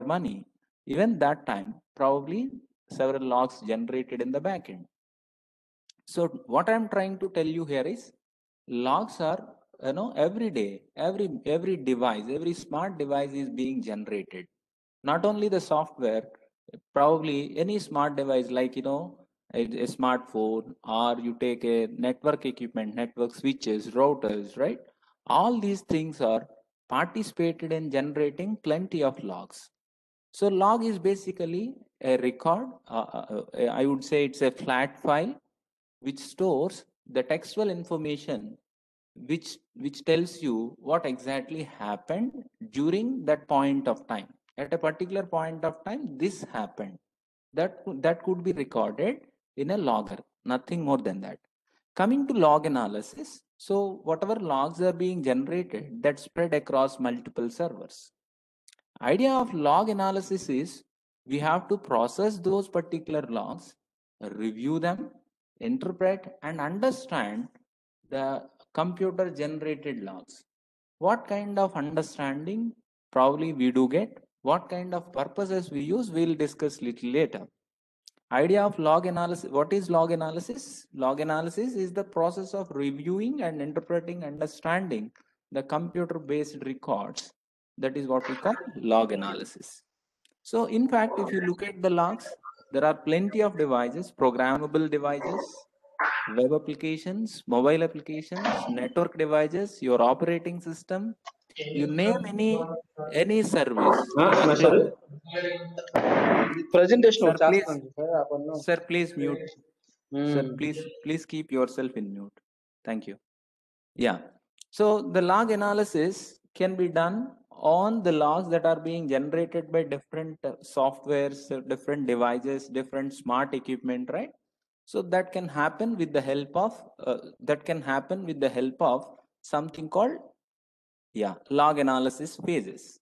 money. Even that time, probably several logs generated in the backend. So what I'm trying to tell you here is logs are, every day, every device, every smart device is being generated. Not only the software, probably any smart device like, a smartphone, or you take a network equipment, network switches, routers, right? All these things are participated in generating plenty of logs. So log is basically a record. I would say it's a flat file which stores the textual information which tells you what exactly happened during that point of time. At a particular point of time, this happened. That could be recorded in a logger, nothing more than that. Coming to log analysis, so whatever logs are being generated, that spread across multiple servers. Idea of log analysis is we have to process those particular logs, review them, interpret and understand the computer generated logs. What kind of understanding probably we do get, what kind of purposes we use, we'll discuss little later. Idea of log analysis. What is log analysis? Log analysis is the process of reviewing and interpreting, understanding the computer based records. That is what we call log analysis. So in fact, if you look at the logs, there are plenty of devices, programmable devices, web applications, mobile applications, network devices, your operating system, you name any service. Sorry. Presentation. Sir, please mute. Sir, please keep yourself in mute. Thank you. Yeah. So the log analysis can be done on the logs that are being generated by different softwares, different devices, different smart equipment, right? So that can happen with the help of something called log analysis phases.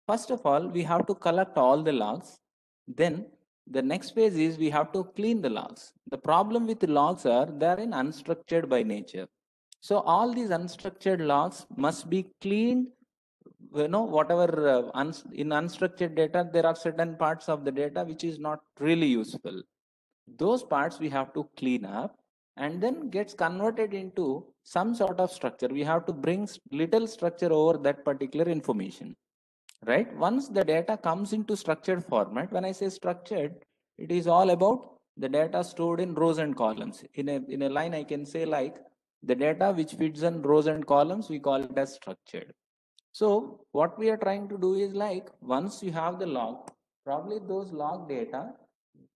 First of all, we have to collect all the logs. Then the next phase is we have to clean the logs. The problem with the logs are they are in unstructured by nature. So all these unstructured logs must be cleaned. Whatever in unstructured data, there are certain parts of the data which is not really useful. Those parts we have to clean up and then gets converted into some sort of structure. We have to bring little structure over that particular information. Right? Once the data comes into structured format, when I say structured, it is all about the data stored in rows and columns. In a line, I can say like the data which fits in rows and columns, we call it as structured. So what we are trying to do is like once you have the log, probably those log data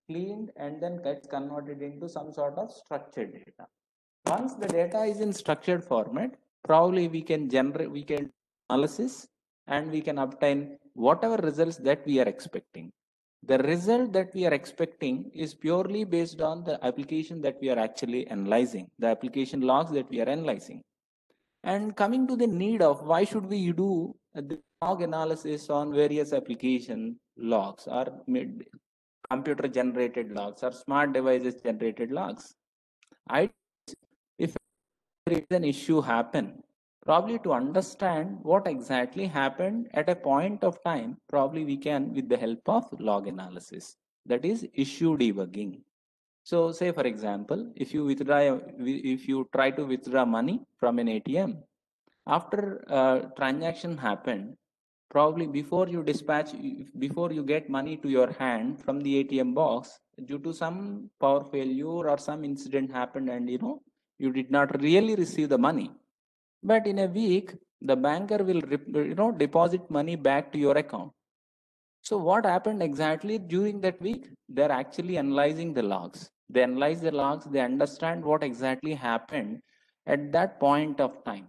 cleaned and then gets converted into some sort of structured data. Once the data is in structured format, probably we can analysis and we can obtain whatever results that we are expecting. The result that we are expecting is purely based on the application that we are actually analyzing, the application logs that we are analyzing. And coming to the need of why should we do the log analysis on various application logs or computer generated logs or smart devices generated logs. If there is an issue happen, probably to understand what exactly happened at a point of time, probably we can with the help of log analysis, that is issue debugging. So say for example, if you try to withdraw money from an ATM, after a transaction happened, probably before you get money to your hand from the ATM box, due to some power failure or some incident happened and you did not really receive the money. But in a week, the banker will deposit money back to your account. So what happened exactly during that week? They're actually analyzing the logs. They analyze the logs, they understand what exactly happened at that point of time.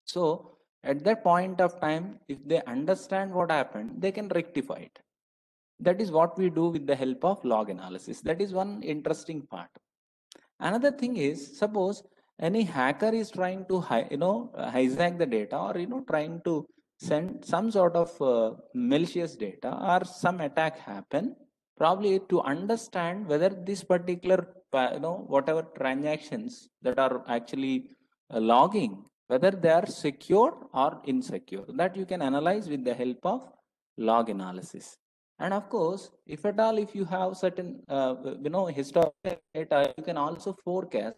So at that point of time, if they understand what happened, they can rectify it. That is what we do with the help of log analysis. That is one interesting part. Another thing is, suppose any hacker is trying to hijack the data or trying to send some sort of malicious data or some attack happen, probably to understand whether this particular whatever transactions that are actually logging, whether they are secure or insecure, that you can analyze with the help of log analysis. And of course, if at all, if you have certain, historical data, you can also forecast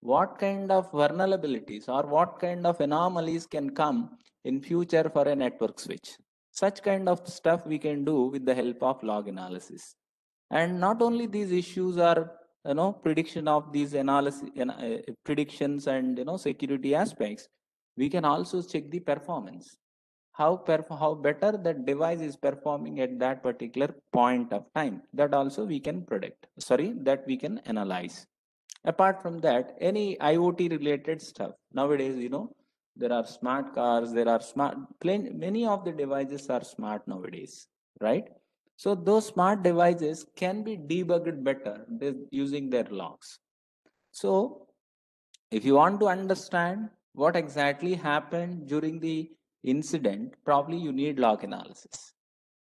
what kind of vulnerabilities or what kind of anomalies can come in future for a network switch. Such kind of stuff we can do with the help of log analysis. And not only these issues are, prediction of these analysis, predictions and, security aspects, we can also check the performance. How better that device is performing at that particular point of time. That also we can predict. Sorry, that we can analyze. Apart from that, any IoT related stuff nowadays, there are smart cars, there are many of the devices are smart nowadays, right? So those smart devices can be debugged better using their logs. So if you want to understand what exactly happened during the incident, probably you need log analysis.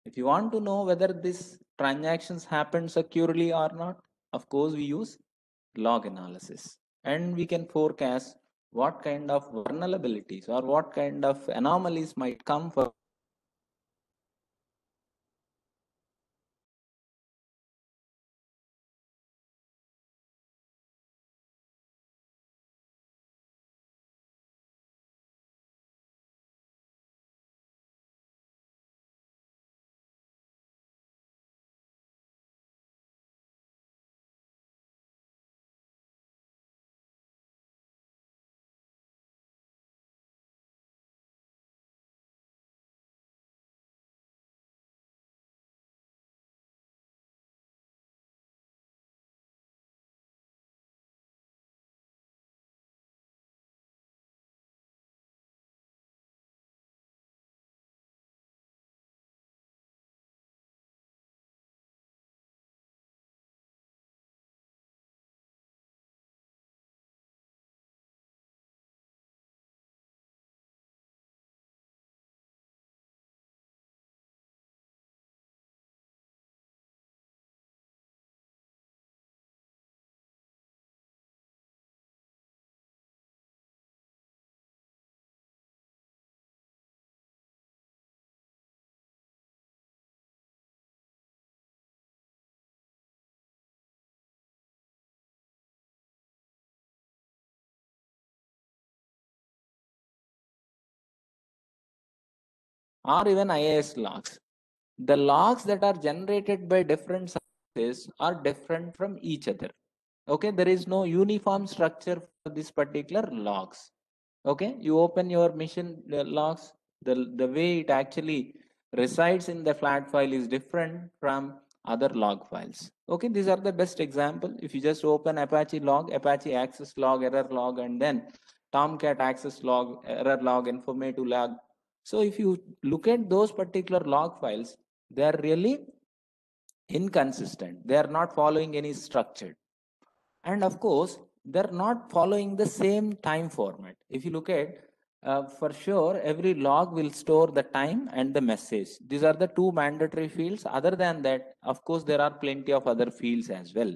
If you want to know whether these transactions happen securely or not, of course, we use log analysis. And we can forecast what kind of vulnerabilities or what kind of anomalies might come for. Or even IAS logs. The logs that are generated by different services are different from each other. Okay, there is no uniform structure for this particular logs. Okay, you open your mission logs, the way it actually resides in the flat file is different from other log files. Okay, these are the best example. If you just open Apache log, Apache access log, error log, and then Tomcat access log, error log, informative log. So if you look at those particular log files, they are really inconsistent. They are not following any structure. And of course, they're not following the same time format. If you look at, for sure, every log will store the time and the message. These are the two mandatory fields. Other than that, of course, there are plenty of other fields as well.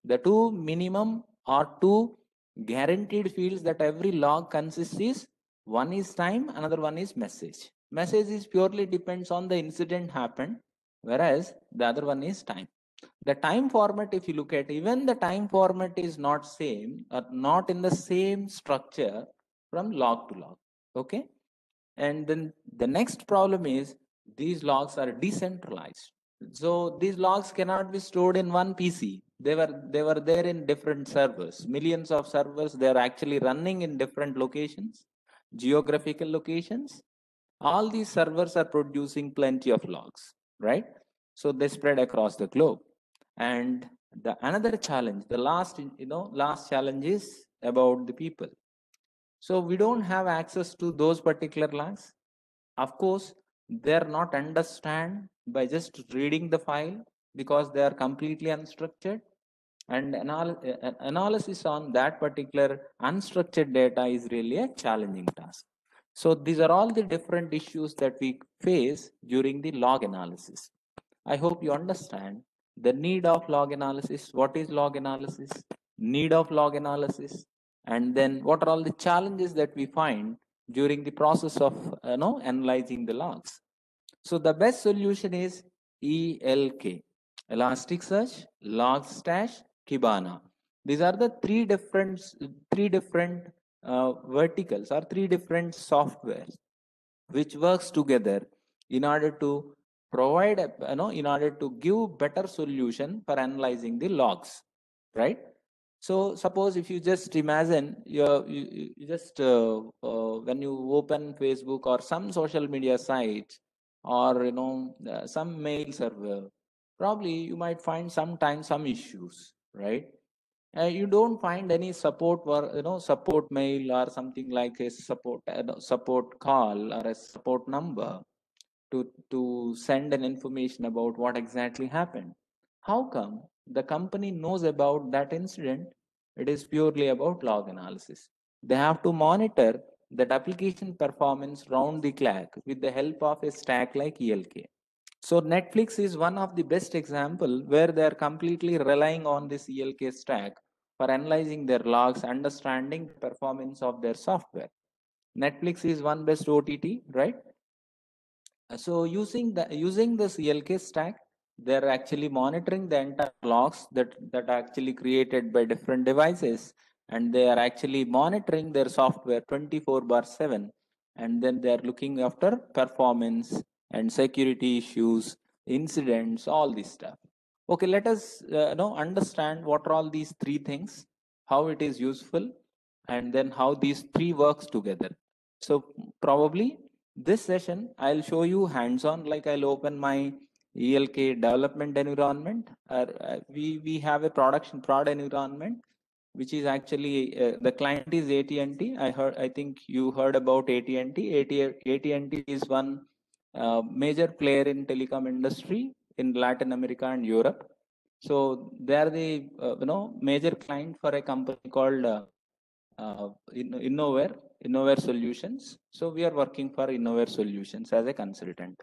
The two minimum or two guaranteed fields that every log consists is, one is time, another one is message. Message is purely depends on the incident happened, whereas the other one is time. The time format, if you look at, even the time format is not same or not in the same structure from log to log. Okay, and then the next problem is these logs are decentralized. So these logs cannot be stored in one PC. They were there in different servers, millions of servers. They are actually running in different locations, geographical locations. All these servers are producing plenty of logs, right? So they spread across the globe. And the another challenge, the last challenge is about the people. So we don't have access to those particular logs. Of course, they're not understand by just reading the file because they are completely unstructured, and analysis on that particular unstructured data is really a challenging task. So these are all the different issues that we face during the log analysis. I hope you understand the need of log analysis, what is log analysis, need of log analysis, and then what are all the challenges that we find during the process of analyzing the logs. So the best solution is ELK, Elasticsearch, Logstash, Kibana. These are the three different verticals or three different softwares which works together in order to provide in order to give better solution for analyzing the logs, right? So suppose if you just imagine you just when you open Facebook or some social media site, or some mail server, probably you might find sometimes some issues, right? You don't find any support or support mail or something like a support call or a support number to send an information about what exactly happened. How come the company knows about that incident? It is purely about log analysis. They have to monitor that application performance round the clock with the help of a stack like ELK. So Netflix is one of the best example where they are completely relying on this ELK stack for analyzing their logs, understanding the performance of their software. Netflix is one best OTT, right? So using this ELK stack, they're actually monitoring the entire logs that are actually created by different devices, and they are actually monitoring their software 24 bar 7, and then they are looking after performance and security issues, incidents, all this stuff. Okay, let us understand what are all these three things, how it is useful, and then how these three works together. So probably this session, I'll show you hands-on, like I'll open my ELK development environment. We have a production prod environment, which is actually the client is AT&T. I think you heard about AT&T. AT&T is one major player in telecom industry in Latin America and Europe. So they are the major client for a company called Innoware Solutions. So we are working for Innoware Solutions as a consultant.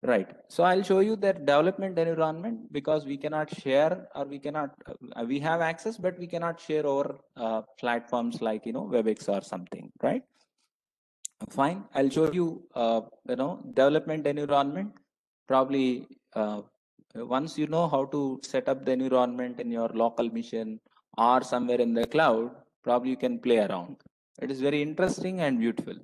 Right. So I'll show you the development environment, because we cannot share, or we have access, but we cannot share over platforms like, WebEx or something, right? Fine. I'll show you, development environment. Probably once you know how to set up the environment in your local machine or somewhere in the cloud, probably you can play around. It is very interesting and beautiful.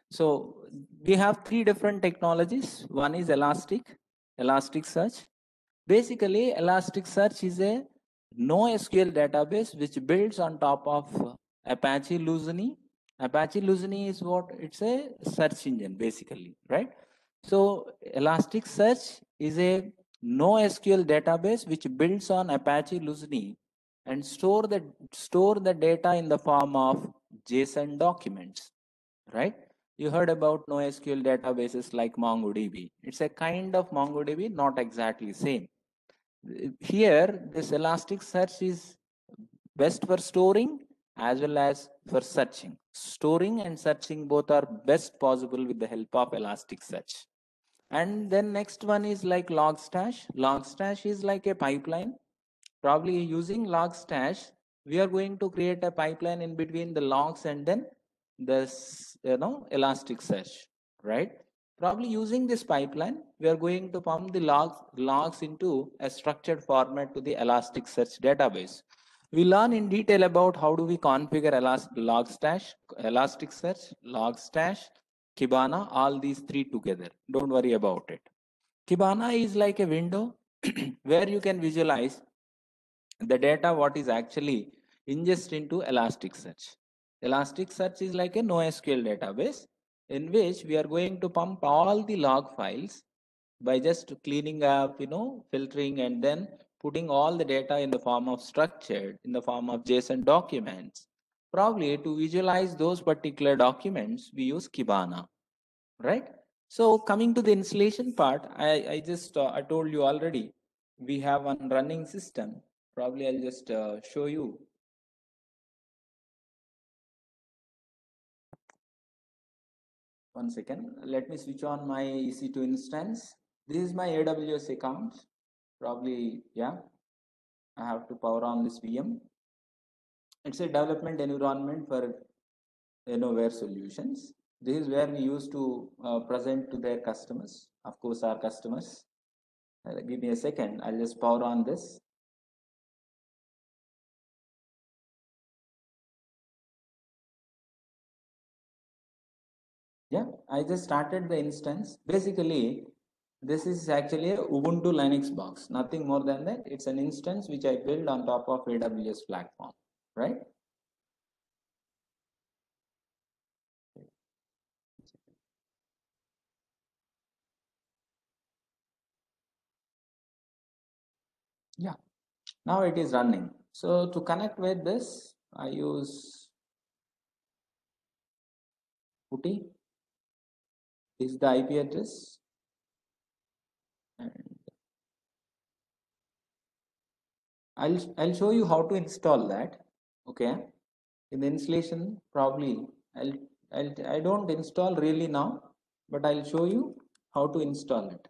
So we have three different technologies. One is Elasticsearch. Basically, Elasticsearch is a NoSQL database which builds on top of Apache Lucene. Apache Lucene is what? It's a search engine, basically, right? So Elasticsearch is a NoSQL database which builds on Apache Lucene and store the data in the form of JSON documents, right? You heard about NoSQL databases like MongoDB. It's a kind of MongoDB, not exactly same. Here, this Elasticsearch is best for storing as well as for searching. Storing and searching both are best possible with the help of Elasticsearch. And then next one is like Logstash. Logstash is like a pipeline. Probably using Logstash, we are going to create a pipeline in between the logs and then this Elasticsearch, right? Probably using this pipeline, we are going to pump the logs into a structured format to the Elasticsearch database. We learn in detail about how do we configure Logstash, Elasticsearch, Logstash, Kibana, all these three together. Don't worry about it. Kibana is like a window where you can visualize the data what is actually ingest into Elasticsearch. Elasticsearch is like a NoSQL database in which we are going to pump all the log files by just cleaning up, filtering, and then putting all the data in the form of structured, in the form of JSON documents. Probably to visualize those particular documents, we use Kibana, right? So coming to the installation part, I just I told you already, we have one running system. Probably I'll just show you. One second. Let me switch on my EC2 instance. This is my AWS account. Probably, yeah, I have to power on this VM. It's a development environment for Innoware Solutions. This is where we used to present to their customers of course, our customers. Give me a second. I'll just power on this. Yeah, I just started the instance. Basically, this is actually a Ubuntu Linux box, nothing more than that. It's an instance which I built on top of AWS platform, right? Yeah, now it is running. So to connect with this, I use PuTTY is the IP address. And I'll show you how to install that. Okay, in the installation probably I don't install really now, but I'll show you how to install it.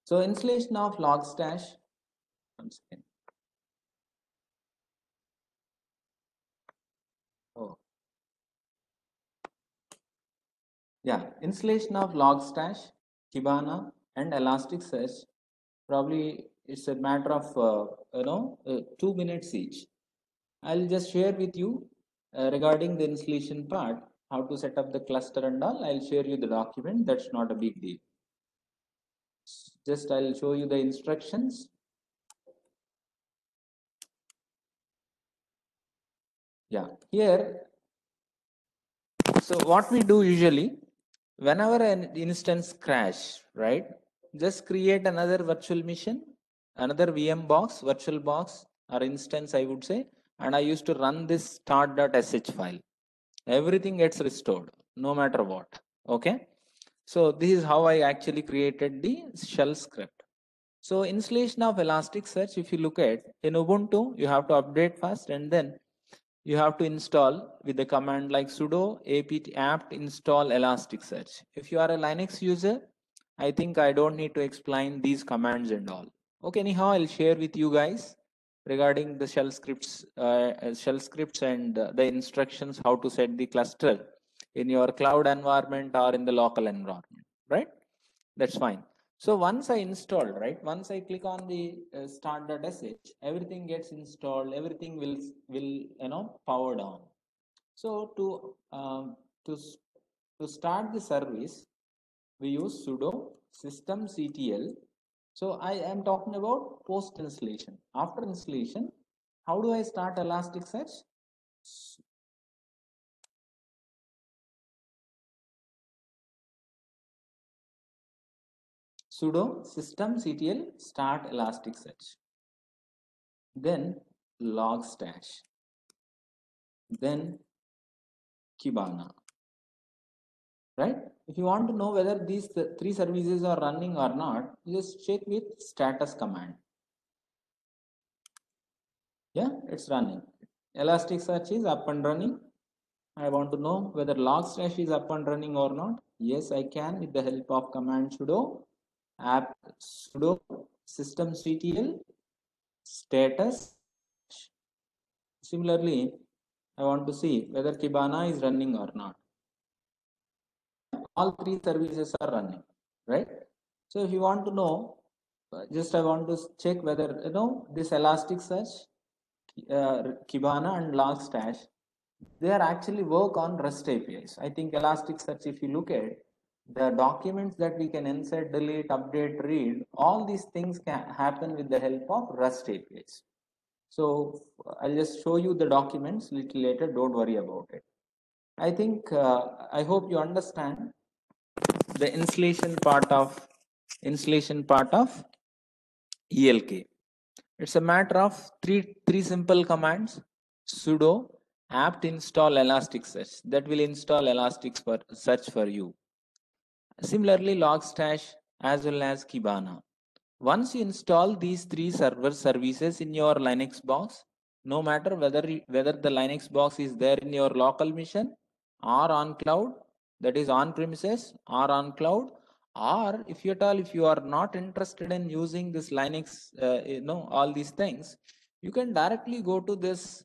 So installation of Logstash. One second. Oh, yeah, installation of Logstash, Kibana, and Elasticsearch. Probably it's a matter of 2 minutes each. I'll just share with you regarding the installation part, how to set up the cluster and all. I'll share you the document. That's not a big deal. Just I'll show you the instructions. Yeah, here. So what we do usually, whenever an instance crash, right? Just create another virtual machine, another VM box, virtual box or instance, I would say. And I used to run this start.sh file. Everything gets restored, no matter what. Okay. So this is how I actually created the shell script. So installation of Elasticsearch, if you look at in Ubuntu, you have to update first and then you have to install with the command like sudo apt install Elasticsearch. If you are a Linux user, I think I don't need to explain these commands and all. Okay, anyhow, I'll share with you guys regarding the shell scripts and the instructions how to set the cluster in your cloud environment or in the local environment, right? That's fine. So once I installed, right, once I click on the start.sh, everything gets installed, everything will powered on. So to start the service, we use sudo systemctl. So I am talking about post installation. After installation, how do I start Elasticsearch? Sudo systemctl start Elasticsearch. Then logstash. Then Kibana. Right? If you want to know whether these three services are running or not, just check with status command. Yeah, it's running. Elasticsearch is up and running. I want to know whether Logstash is up and running or not. Yes, I can with the help of command sudo sudo systemctl status. Similarly, I want to see whether Kibana is running or not. All three services are running, right? So if you want to know, just I want to check whether this Elasticsearch, Kibana and Logstash, they are actually work on REST APIs. I think Elasticsearch, if you look at the documents that we can insert, delete, update, read, all these things can happen with the help of REST APIs. So I'll just show you the documents little later. Don't worry about it. I think I hope you understand the installation part of ELK. It's a matter of three simple commands: sudo apt install Elasticsearch, that will install Elasticsearch for you. Similarly, logstash as well as Kibana. Once you install these three server services in your Linux box, no matter whether the Linux box is there in your local machine or on cloud, that is on premises or on cloud, or if you are not interested in using this Linux, all these things, you can directly go to this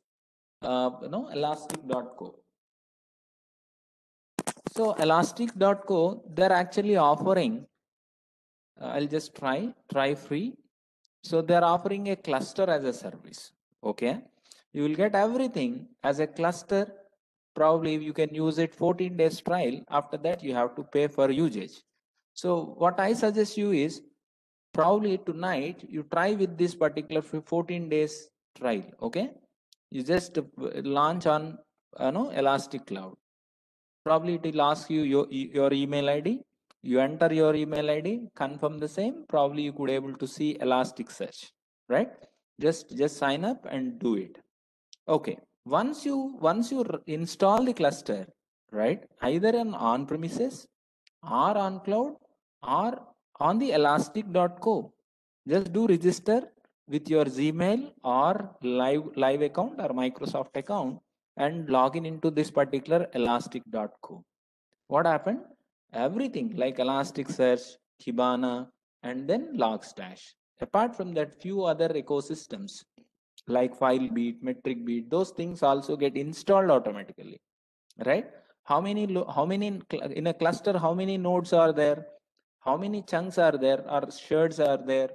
elastic.co. So elastic.co, they're actually offering, I'll just try free. So they're offering a cluster as a service. Okay. You will get everything as a cluster. Probably you can use it 14 days trial. After that, you have to pay for usage. So what I suggest you is probably tonight you try with this particular 14 days trial. Okay. You just launch on Elastic Cloud. Probably it will ask you your email id. You enter your email id, confirm the same. Probably you could able to see Elasticsearch, right? Just sign up and do it. Okay. Once you install the cluster, right, either on premises or on cloud or on the elastic.co, just do register with your Gmail or live account or Microsoft account and log in into this particular elastic.co. What happened? Everything like Elasticsearch, Kibana, and then Logstash. Apart from that, few other ecosystems like FileBeat, MetricBeat, those things also get installed automatically, right? How many in a cluster? How many nodes are there? How many chunks are there? Or shards are there?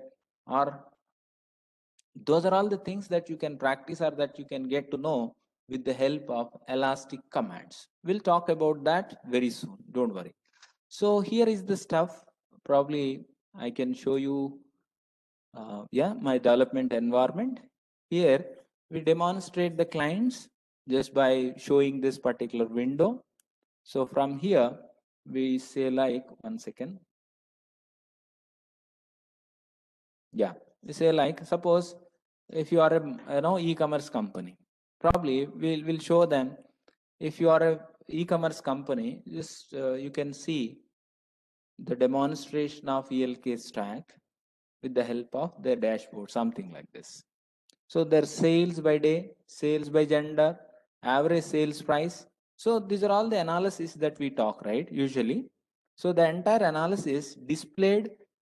Or those are all the things that you can practice or that you can get to know with the help of Elastic commands. We'll talk about that very soon. Don't worry. So here is the stuff. Probably I can show you, my development environment. Here we demonstrate the clients just by showing this particular window. So from here, we say like, one second. Yeah, we say like, suppose if you are a e-commerce company, probably we'll show them. If you are a e-commerce company, just you can see the demonstration of ELK Stack with the help of their dashboard, something like this. So their sales by day, sales by gender, average sales price. So these are all the analysis that we talk, right? Usually. So the entire analysis displayed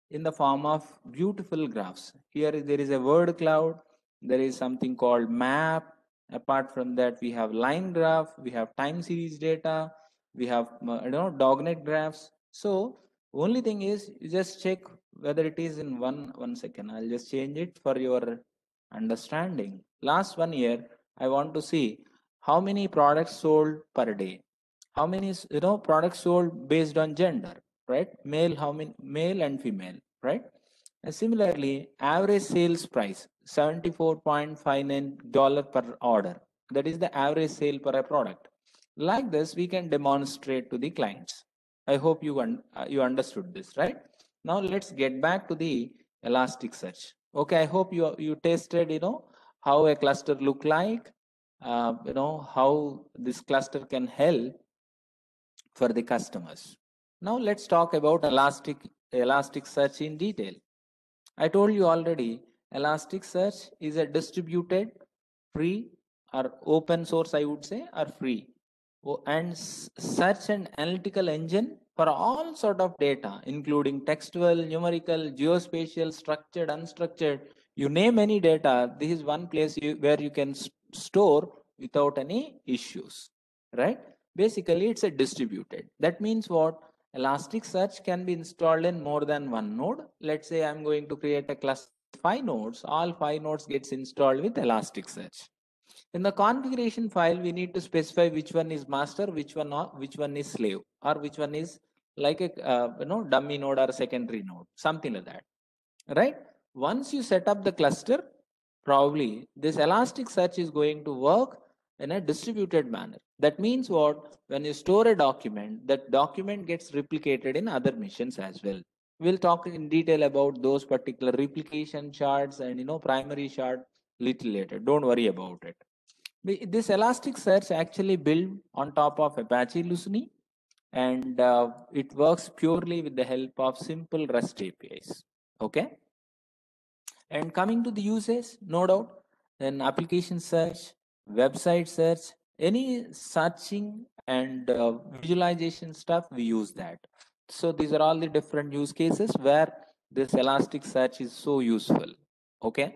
in the form of beautiful graphs. Here there is a word cloud. There is something called map. Apart from that, we have line graph. We have time series data. We have dognet graphs. So only thing is, you just check whether it is in one second. I'll just change it for your understanding. Last 1 year, I want to see how many products sold per day. How many products sold based on gender, right? Male, how many male and female, right? And similarly, average sales price $74.59 per order. That is the average sale per a product. Like this, we can demonstrate to the clients. I hope you understood this, right? Now let's get back to the Elasticsearch. Okay, I hope you tested how a cluster look like, how this cluster can help for the customers. Now let's talk about Elasticsearch in detail. I told you already, Elasticsearch is a distributed, free or open source, I would say, or free, and search and analytical engine for all sort of data, including textual, numerical, geospatial, structured, unstructured. You name any data, this is one place where you can store without any issues, right? Basically, it's a distributed. That means what? Elasticsearch can be installed in more than one node. Let's say I'm going to create a cluster with 5 nodes. All 5 nodes gets installed with Elasticsearch. In the configuration file, we need to specify which one is master, which one is slave, or which one is like a dummy node or secondary node, something like that, right? Once you set up the cluster, probably this Elasticsearch is going to work in a distributed manner. That means what? When you store a document, that document gets replicated in other machines as well. We'll talk in detail about those particular replication charts and primary chart little later. Don't worry about it. This Elasticsearch actually built on top of Apache Lucene, and it works purely with the help of simple REST APIs. Okay. And coming to the usage, no doubt, then application search, website search, any searching and visualization stuff, we use that. So these are all the different use cases where this Elasticsearch is so useful. Okay.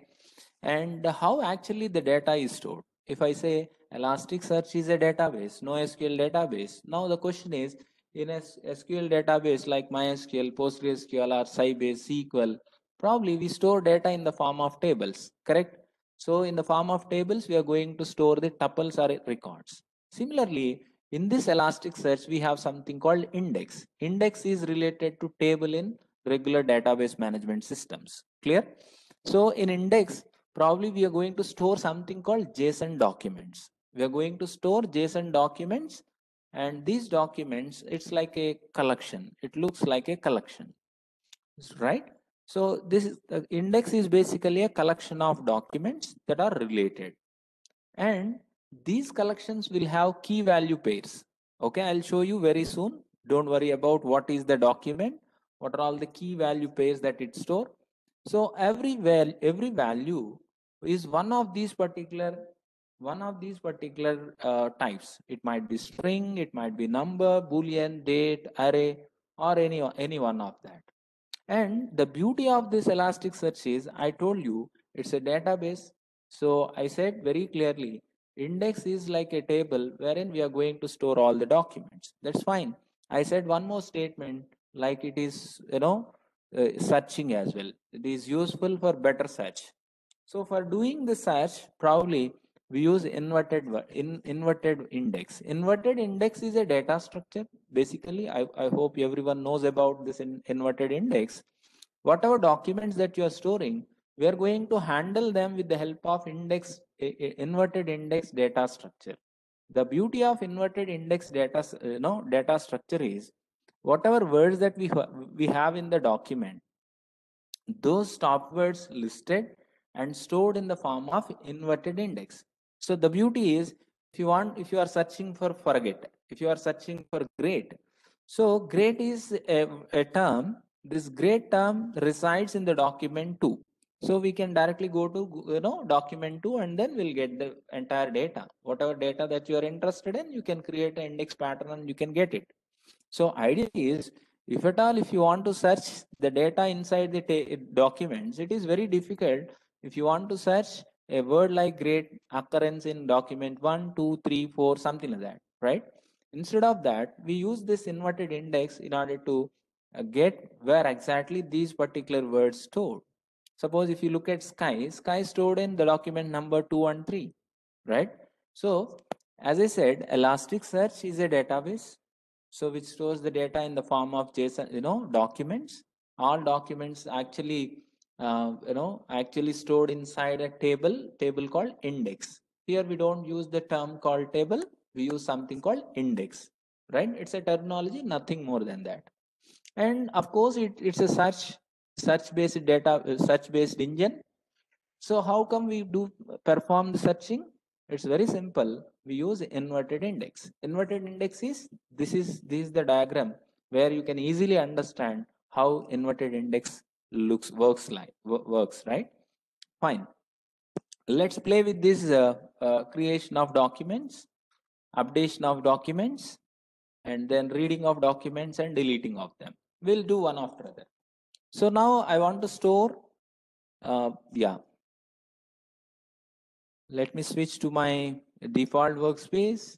And how actually the data is stored. If I say Elasticsearch is a database, NoSQL database, now the question is, in a SQL database like MySQL, PostgreSQL, or Sybase, SQL, probably we store data in the form of tables, correct? So in the form of tables, we are going to store the tuples or records. Similarly, in this Elasticsearch, we have something called index. Index is related to table in regular database management systems. Clear? So in index, probably we are going to store something called JSON documents. We are going to store JSON documents, and these documents, it's like a collection. It looks like a collection, right? So this is, the index is basically a collection of documents that are related, and these collections will have key value pairs. Okay, I'll show you very soon. Don't worry about what is the document, what are all the key value pairs that it store. So every value is one of these particular types. It might be string, it might be number, boolean, date, array, or any one of that. And the beauty of this Elasticsearch is, I told you, it's a database. So I said very clearly, index is like a table wherein we are going to store all the documents. That's fine. I said one more statement, like it is, searching as well. It is useful for better search. So for doing the search, probably we use inverted index. Inverted index is a data structure. Basically, I hope everyone knows about this inverted index. Whatever documents that you are storing, we are going to handle them with the help of inverted index data structure. The beauty of inverted index data structure is, whatever words that we have in the document, those stop words listed and stored in the form of inverted index. So the beauty is, if you are searching for forget, if you are searching for great, so great is a term. This great term resides in the document 2. So we can directly go to document 2, and then we'll get the entire data. Whatever data that you are interested in, you can create an index pattern and you can get it. So idea is, if at all, if you want to search the data inside the documents, it is very difficult. If you want to search a word like great occurrence in document 1, 2, 3, 4, something like that, right? Instead of that, we use this inverted index in order to get where exactly these particular words stored. Suppose if you look at sky stored in the document number 2 and 3, right? So as I said, Elasticsearch is a database, so which stores the data in the form of JSON, documents. All documents actually stored inside a table called index. Here we don't use the term called table, we use something called index, right? It's a terminology, nothing more than that. And of course, it's a search based engine. So how come we do perform the searching? It's very simple. We use inverted index. Inverted index is this is the diagram where you can easily understand how inverted index works, right? Fine. Let's play with this creation of documents, updation of documents, and then reading of documents and deleting of them. We'll do one after other. So now I want to store, yeah, let me switch to my default workspace.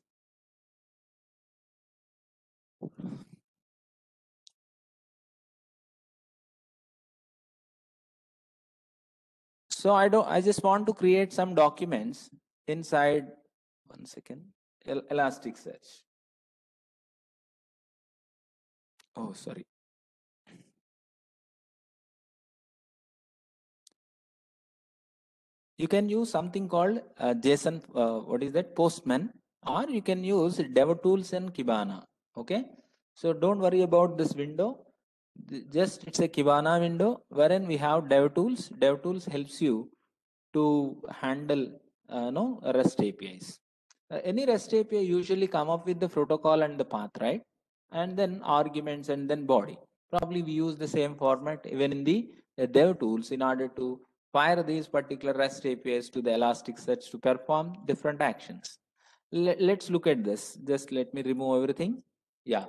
So I just want to create some documents inside, one second, Elasticsearch. Oh, sorry. You can use something called JSON, what is that, Postman, or you can use DevTools and Kibana. Okay. So don't worry about this window. Just it's a Kibana window wherein we have DevTools. DevTools helps you to handle no REST APIs. Any REST API usually come up with the protocol and the path, right? And then arguments and then body. Probably we use the same format even in the dev tools in order to fire these particular REST APIs to the Elasticsearch to perform different actions. Let's look at this. Just let me remove everything. Yeah.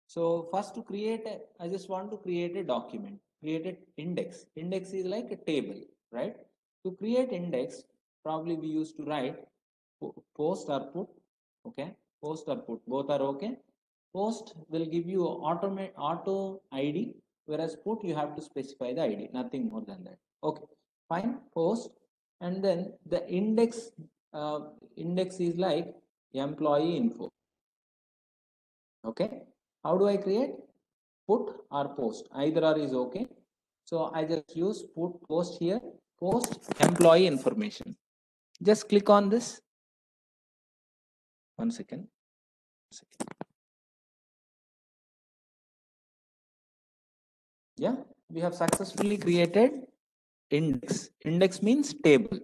So first to create, I just want to create a document, create an index. Index is like a table, right? To create index, probably we used to write post or put, okay? Post or put, both are okay. Post will give you auto ID, whereas put you have to specify the ID, nothing more than that. Okay, fine. Post, and then the index is like employee info. Okay, how do I create? Put or post, either or is okay. So I just use put post here, post employee information. Just click on this. One second. Yeah, we have successfully created index. Index means table.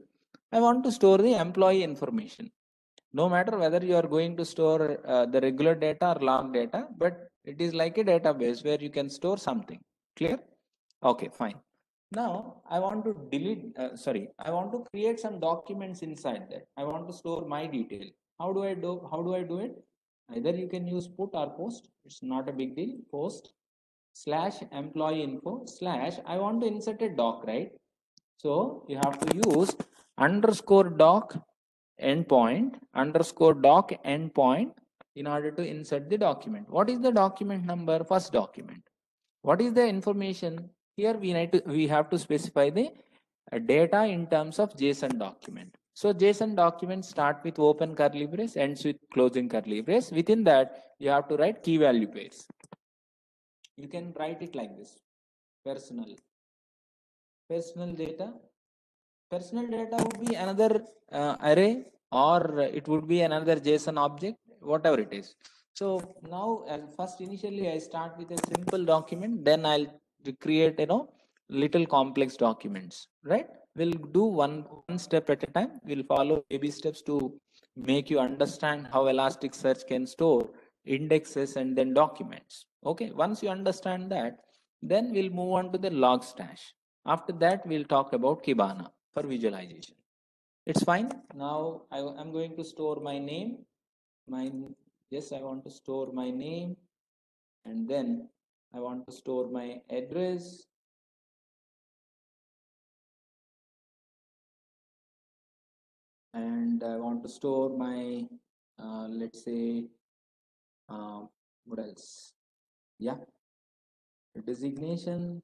I want to store the employee information. No matter whether you are going to store the regular data or log data, but it is like a database where you can store something. Clear? Okay, fine. Now I want to I want to create some documents inside that. I want to store my detail. How do I do it? Either you can use put or post. It's not a big deal. Post slash employee info slash I want to insert a doc, right? So you have to use underscore doc endpoint underscore doc endpoint in order to insert the document. What is the document number? First document. What is the information? Here we have to specify the data in terms of JSON document. So JSON document start with open curly brace, ends with closing curly brace. Within that, you have to write key value pairs. You can write it like this: personal data. Personal data would be another array, or it would be another JSON object, whatever it is. So now, first initially I start with a simple document, then I'll create little complex documents, right? We'll do one step at a time. We'll follow baby steps to make you understand how Elasticsearch can store indexes and then documents. Okay, once you understand that, then we'll move on to the log stash. After that, we'll talk about Kibana for visualization. It's fine. Now I'm going to store my name. Yes, I want to store my name, and then I want to store my address, and I want to store my let's say what else? Yeah, designation.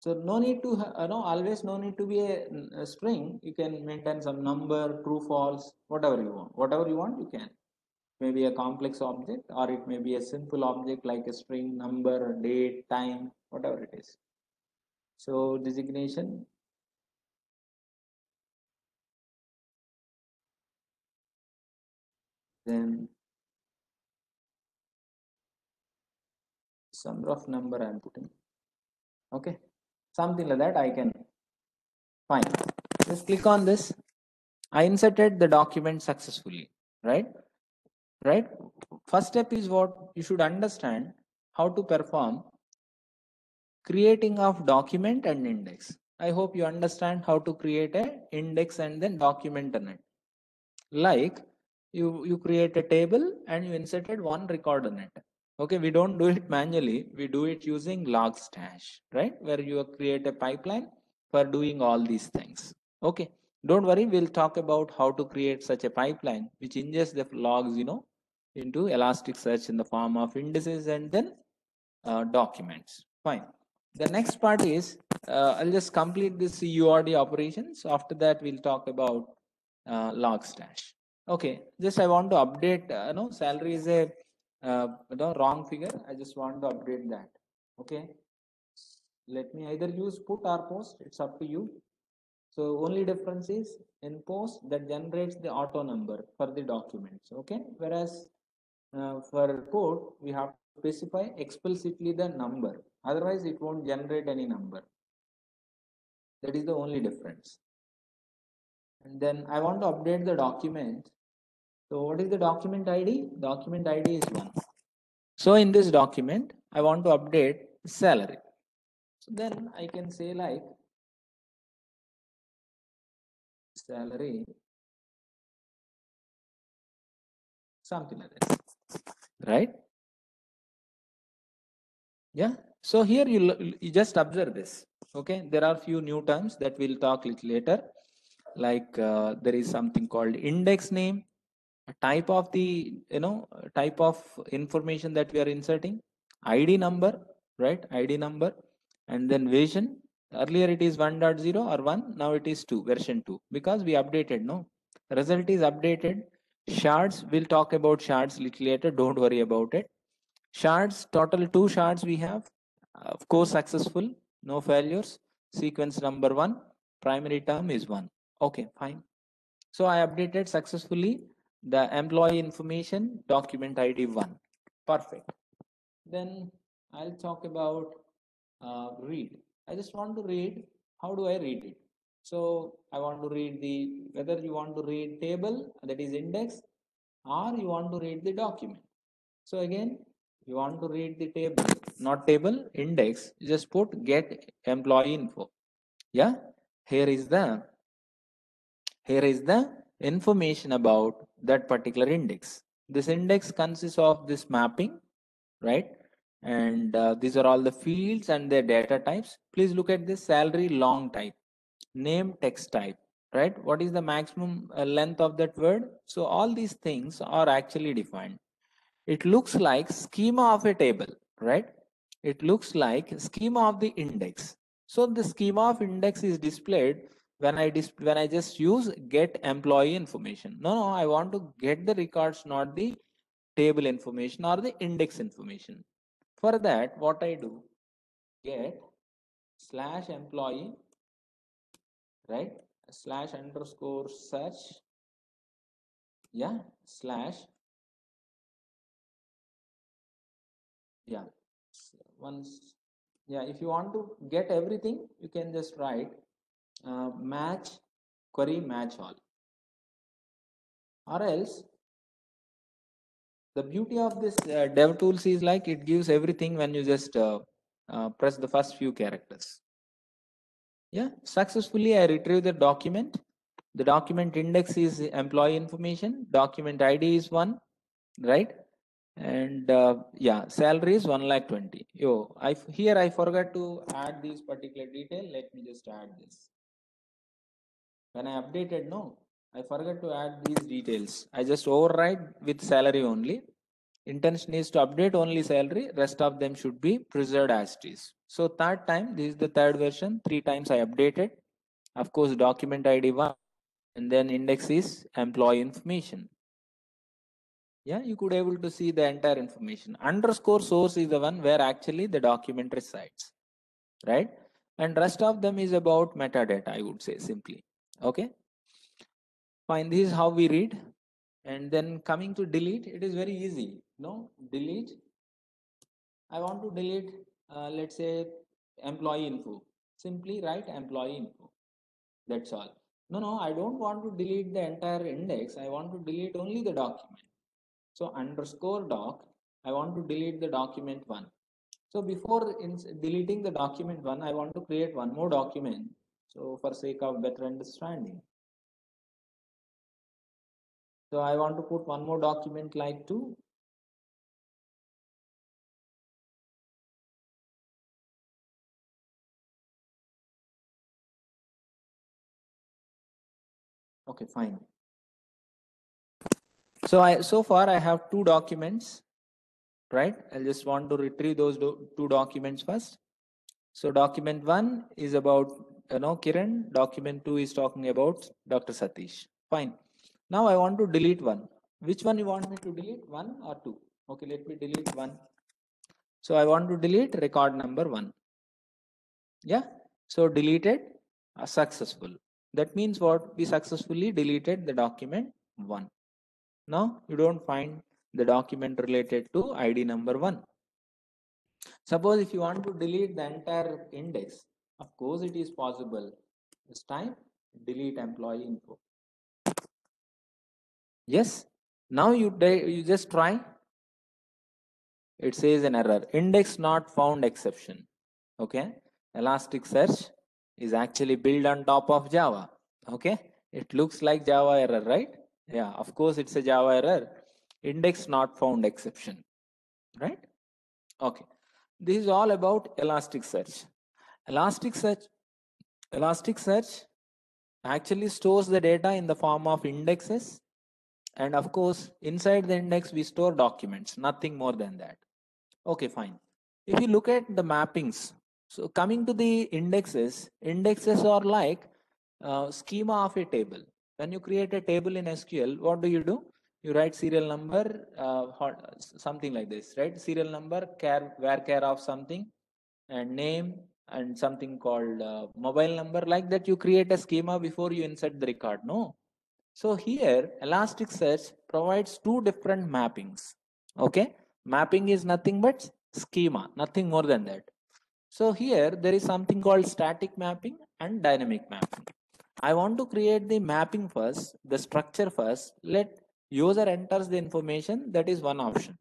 So no need to always no need to be a string. You can maintain some number, true, false, whatever you want. Whatever you want, you can. Maybe a complex object, or it may be a simple object like a string, number, date, time, whatever it is. So designation, then some rough number I'm putting. Okay, something like that I can. Fine. Just click on this. I inserted the document successfully, right? Right. First step is what you should understand: how to perform creating of document and index. I hope you understand how to create a index and then document in it. Like you create a table and you inserted one record in it. Okay, we don't do it manually. We do it using log stash, right? Where you create a pipeline for doing all these things. Okay, don't worry. We'll talk about how to create such a pipeline which ingests the logs, into Elasticsearch in the form of indices and then documents. Fine. The next part is I'll just complete this URD operations. After that, we'll talk about log stash. Okay, just I want to update. Salary is a wrong figure. I just want to update that. Okay, let me either use put or post. It's up to you. So only difference is in post that generates the auto number for the documents. Okay, whereas for put we have to specify explicitly the number. Otherwise, it won't generate any number. That is the only difference. And then I want to update the document. So what is the document ID? Document ID is 1. So in this document, I want to update salary. So then I can say like salary, something like this, right? Yeah. So here you just observe this. Okay. There are few new terms that we'll talk little later. Like there is something called index name. type of the, type of information that we are inserting, ID number, right? ID number, and then version. Earlier it is 1.0 or 1, now it is 2, version 2, because we updated, no? Result is updated. Shards, we'll talk about shards little later, don't worry about it. Shards, total 2 shards we have. Of course, successful, no failures. Sequence number 1, primary term is 1. Okay, fine. So I updated successfully the employee information, document ID 1. Perfect. Then I'll talk about read. I just want to read. How do I read it? So I want to read whether you want to read table, that is index, or you want to read the document. So again, you want to read the table, not table, index, just put get employee info. Yeah, here is the information about that particular index. This index consists of this mapping, right? And these are all the fields and their data types. Please look at this: salary long type, name text type, right? What is the maximum length of that word? So all these things are actually defined. It looks like schema of a table, right? It looks like schema of the index. So the schema of index is displayed when I just use get employee information. No, I want to get the records, not the table information or the index information. For that, what I do, get slash employee, right? Slash underscore search, yeah, slash, yeah, once, yeah, if you want to get everything, you can just write match query match all, or else the beauty of this dev tools is like it gives everything when you just press the first few characters. Yeah, successfully I retrieve the document. The document index is employee information, document ID is 1, right? And yeah, salary is 1,20,000. Here I forgot to add this particular detail. Let me just add this. When I updated, no, I forgot to add these details. I just override with salary only. Intention is to update only salary, rest of them should be preserved as it is. So third time, this is the third version, 3 times I updated. Of course, document ID 1, and then index is employee information. Yeah, you could able to see the entire information. Underscore source is the one where actually the document resides, right? And rest of them is about metadata, I would say simply. Okay, fine. This is how we read. And then coming to delete, it is very easy. No, delete. I want to delete, let's say, employee info. Simply write employee info. That's all. No, I don't want to delete the entire index. I want to delete only the document. So underscore doc, I want to delete the document 1. So before deleting the document 1, I want to create one more document. So for sake of better understanding. So I want to put one more document like 2. Okay, fine. So far I have 2 documents, right? I just want to retrieve those 2 documents first. So document 1 is about Kiran. Document 2 is talking about Dr. Satish. Fine. Now I want to delete one. Which one you want me to delete? 1 or 2? Okay, let me delete 1. So I want to delete record number 1. Yeah. So deleted, successful. That means what? We successfully deleted the document 1. Now you don't find the document related to ID number 1. Suppose if you want to delete the entire index, of course it is possible. This time delete employee info. Yes. Now you just try. It says an error. Index not found exception. Okay. Elasticsearch is actually built on top of Java. Okay. It looks like Java error, right? Yeah. Of course it's a Java error. Index not found exception. Right? Okay. This is all about Elasticsearch. Elasticsearch actually stores the data in the form of indexes, And of course, inside the index, we store documents, nothing more than that. Okay, fine. If you look at the mappings, so coming to the indexes, indexes are like schema of a table. When you create a table in SQL, what do? You write serial number, something like this, right? Serial number, where of something, and name, and something called mobile number. Like that, you create a schema before you insert the record. No. So here, Elasticsearch provides two different mappings. Okay, mapping is nothing but schema, nothing more than that. So here there is something called static mapping and dynamic mapping. I want to create the mapping first, the structure first. Let user enters the information. That is one option.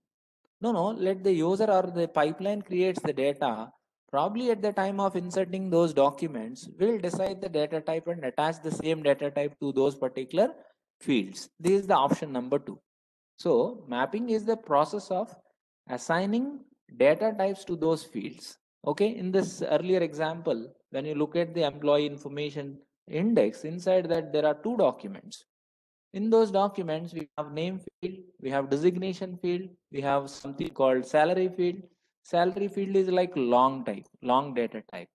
No, let the user or the pipeline creates the data. Probably at the time of inserting those documents, we'll decide the data type and attach the same data type to those particular fields. This is the option number 2. So mapping is the process of assigning data types to those fields. Okay, in this earlier example, when you look at the employee information index, inside that there are two documents. In those documents, we have name field, we have designation field, we have something called salary field. Salary field is like long type, long data type.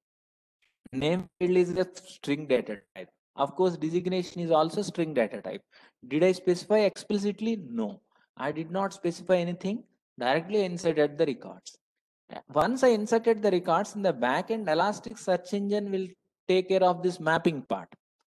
Name field is a string data type. Of course, designation is also string data type. Did I specify explicitly? No, I did not specify anything. Directly inserted the records. Once I inserted the records in the backend, Elastic search engine will take care of this mapping part.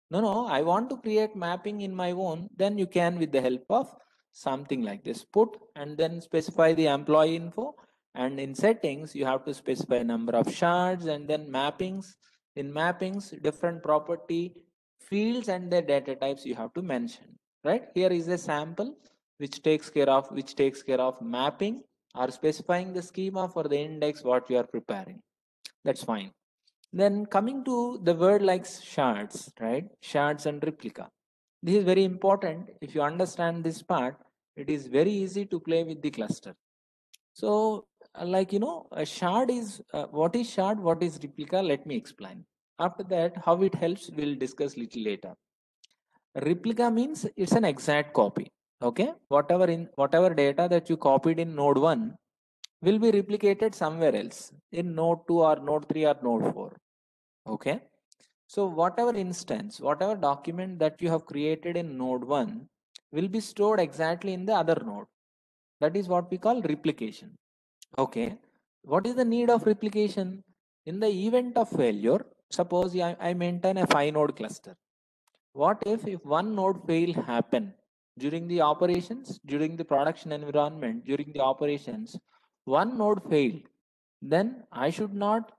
No, I want to create mapping in my own. Then you can, with the help of something like this, put and then specify the employee info. And in settings, you have to specify number of shards, and then mappings. In mappings, different property fields and their data types you have to mention. Right here is a sample which takes care of mapping or specifying the schema for the index what you are preparing. That's fine. Then coming to the word like shards, right? Shards and replica. This is very important. If you understand this part, it is very easy to play with the cluster. So, a shard is what is shard, what is replica? Let me explain. After that, how it helps, we'll discuss little later. Replica means it's an exact copy. Okay, whatever data that you copied in node 1 will be replicated somewhere else in node 2 or node 3 or node 4. Okay, so whatever instance, whatever document that you have created in node 1 will be stored exactly in the other node. That is what we call replication. Okay, what is the need of replication? In the event of failure, suppose I maintain a 5 node cluster. What if one node fail happen during the operations, during the production environment, during the operations, one node failed, then I should not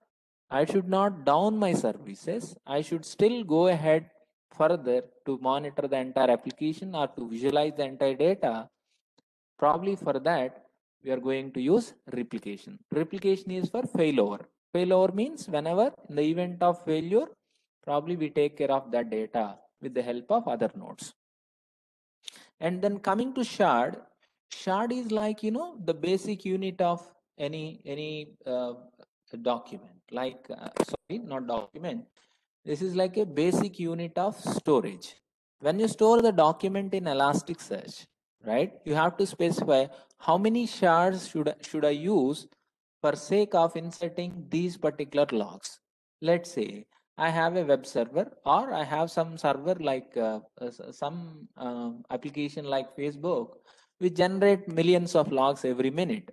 down my services. I should still go ahead further to monitor the entire application or to visualize the entire data. Probably for that, we are going to use replication. Replication is for failover. Failover means whenever in the event of failure, probably we take care of that data with the help of other nodes. And then coming to shard is like, the basic unit of any document. Like, sorry, not document. This is like a basic unit of storage. When you store the document in Elasticsearch, right, you have to specify how many shards should I use for sake of inserting these particular logs. Let's say I have a web server, or I have some server like some application like Facebook, which generate millions of logs every minute.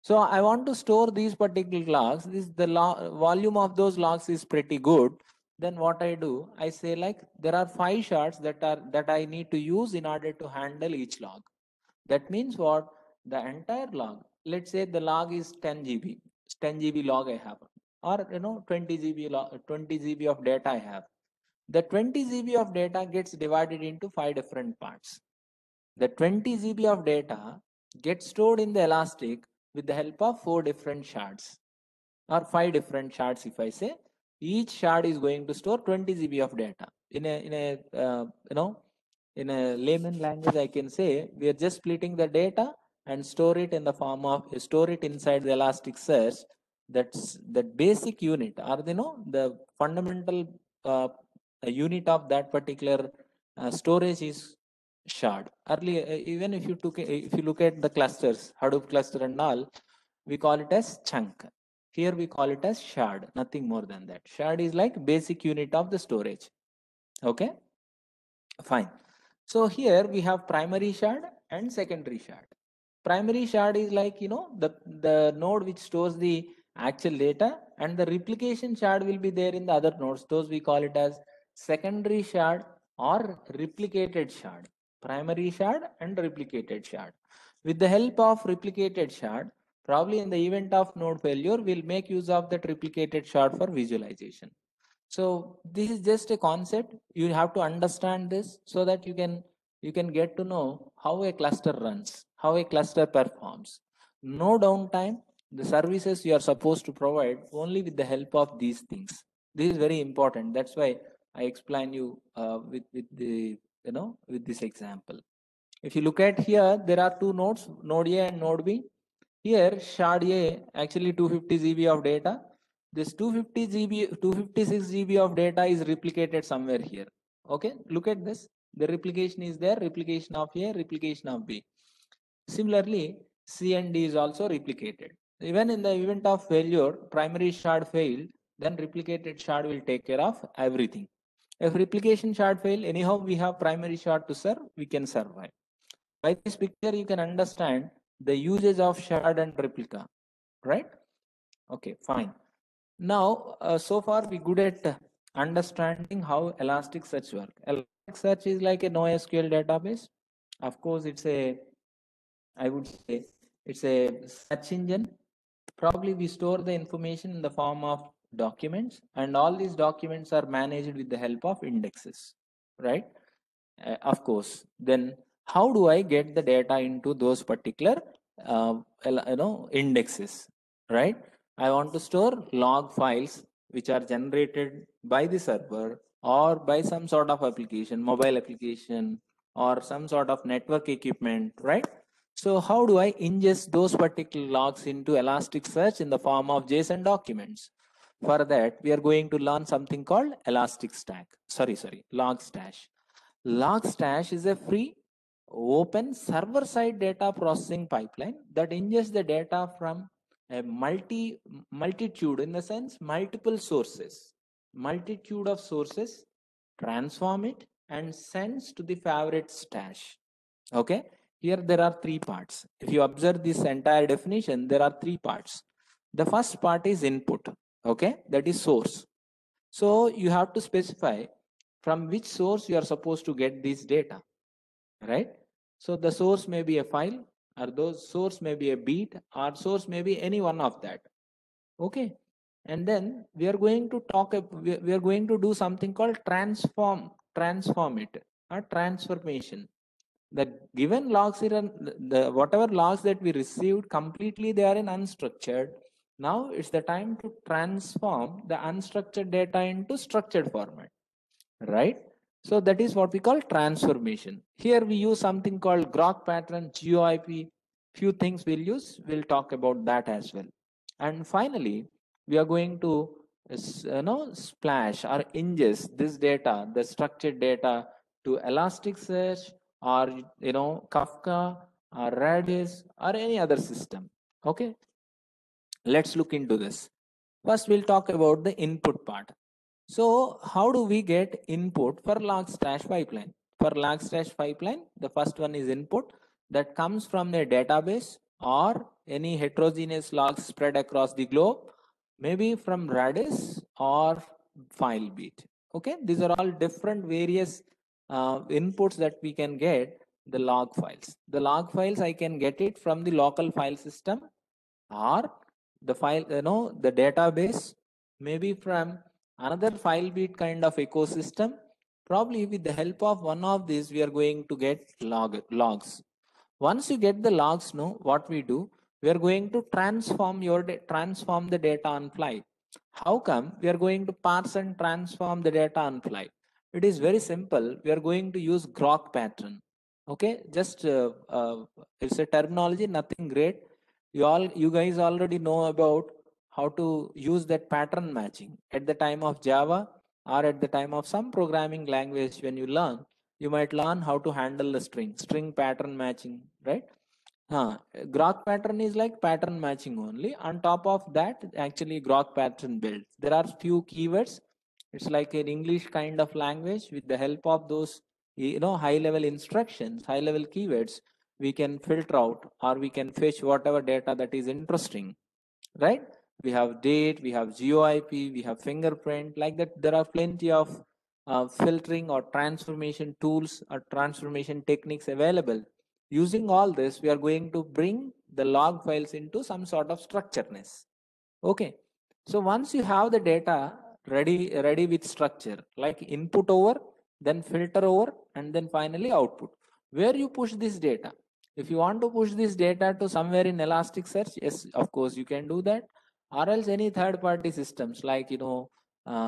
So I want to store these particular logs. Volume of those logs is pretty good. Then what I do, I say like there are 5 shards that I need to use in order to handle each log. That means what? The entire log. Let's say the log is 10 GB. 10 GB log I have, or 20 GB 20 GB of data I have. The 20 GB of data gets divided into 5 different parts. The 20 GB of data gets stored in the Elastic with the help of 4 different shards, or 5 different shards. If I say each shard is going to store 20 GB of data. In a layman language, I can say we are just splitting the data and store it in the form of store it inside the Elasticsearch. That's that basic unit, or the fundamental unit of that particular storage is shard. Earlier, even if you look at the clusters, Hadoop cluster and all, we call it as chunk. Here we call it as shard, nothing more than that. Shard is like basic unit of the storage. Okay, fine. So here we have primary shard and secondary shard. Primary shard is like, the node which stores the actual data, and the replication shard will be there in the other nodes. Those we call it as secondary shard or replicated shard. Primary shard and replicated shard. With the help of replicated shard, probably in the event of node failure, we'll make use of that replicated shard for visualization. So this is just a concept. You have to understand this so that you can get to know how a cluster runs, how a cluster performs. No downtime. The services you are supposed to provide only with the help of these things. This is very important. That's why I explain you with this example. If you look at here, there are two nodes, node A and node B. Here, shard A actually 250 GB of data. This 250 GB, 256 GB of data is replicated somewhere here. Okay, look at this. The replication is there, replication of A, replication of B. Similarly, C and D is also replicated. Even in the event of failure, primary shard failed, then replicated shard will take care of everything. If replication shard fail, anyhow we have primary shard to serve, we can survive. By this picture, you can understand the usage of shard and replica, right? Okay, fine. Now, so far we good at understanding how Elasticsearch work. Elasticsearch is like a NoSQL database. Of course, I would say, it's a search engine. Probably we store the information in the form of documents, and all these documents are managed with the help of indexes, right? Of course, then how do I get the data into those particular indexes, right? I want to store log files which are generated by the server or by some sort of application, mobile application, or some sort of network equipment, right? So how do I ingest those particular logs into Elasticsearch in the form of JSON documents? For that, we are going to learn something called Elastic Stack. Sorry, Logstash. Logstash is a free, open server-side data processing pipeline that ingests the data from a multitude, in the sense multiple sources, multitude of sources, transform it and sends to the favorite stash. Okay, here there are three parts. If you observe this entire definition, there are three parts. The first part is input. Okay, that is source. So you have to specify from which source you are supposed to get this data, right? So the source may be a file, or those source may be a beat, or source may be any one of that. Okay, and then we are going to we are going to do something called transform it, or transformation. The given logs here, the whatever logs that we received completely, they are in unstructured. Now it's the time to transform the unstructured data into structured format, right? So that is what we call transformation. Here we use something called grok pattern, GeoIP. Few things we'll use, we'll talk about that as well. And finally, we are going to splash or ingest this data, the structured data, to Elasticsearch, or Kafka, or Redis, or any other system. Okay, let's look into this. First, we'll talk about the input part. So how do we get input for Logstash pipeline? For Logstash pipeline, the first one is input that comes from a database or any heterogeneous logs spread across the globe, maybe from Redis or FileBeat. Okay, these are all different various inputs that we can get the log files. The log files, I can get it from the local file system, or the file, the database, maybe from another FileBeat kind of ecosystem. Probably with the help of one of these, we are going to get logs. Once you get the logs, what we do, we are going to transform the data on fly. How come we are going to parse and transform the data on fly? It is very simple. We are going to use grok pattern. Okay, just it's a terminology, nothing great. You guys already know about how to use that pattern matching at the time of Java, or at the time of some programming language. When you learn, You might learn how to handle the string pattern matching, right? Grok pattern is like pattern matching only. On top of that, actually Grok pattern build. There are few keywords. It's like an English kind of language. With the help of those, high level instructions, high level keywords, we can filter out or we can fetch whatever data that is interesting, right? We have date, we have GeoIP, we have fingerprint, like that. There are plenty of filtering or transformation tools or transformation techniques available. Using all this, we are going to bring the log files into some sort of structuredness. Okay. So once you have the data ready with structure, like input over, then filter over, and then finally output. Where you push this data? If you want to push this data to somewhere in Elasticsearch, yes, of course you can do that. Or else any third-party systems like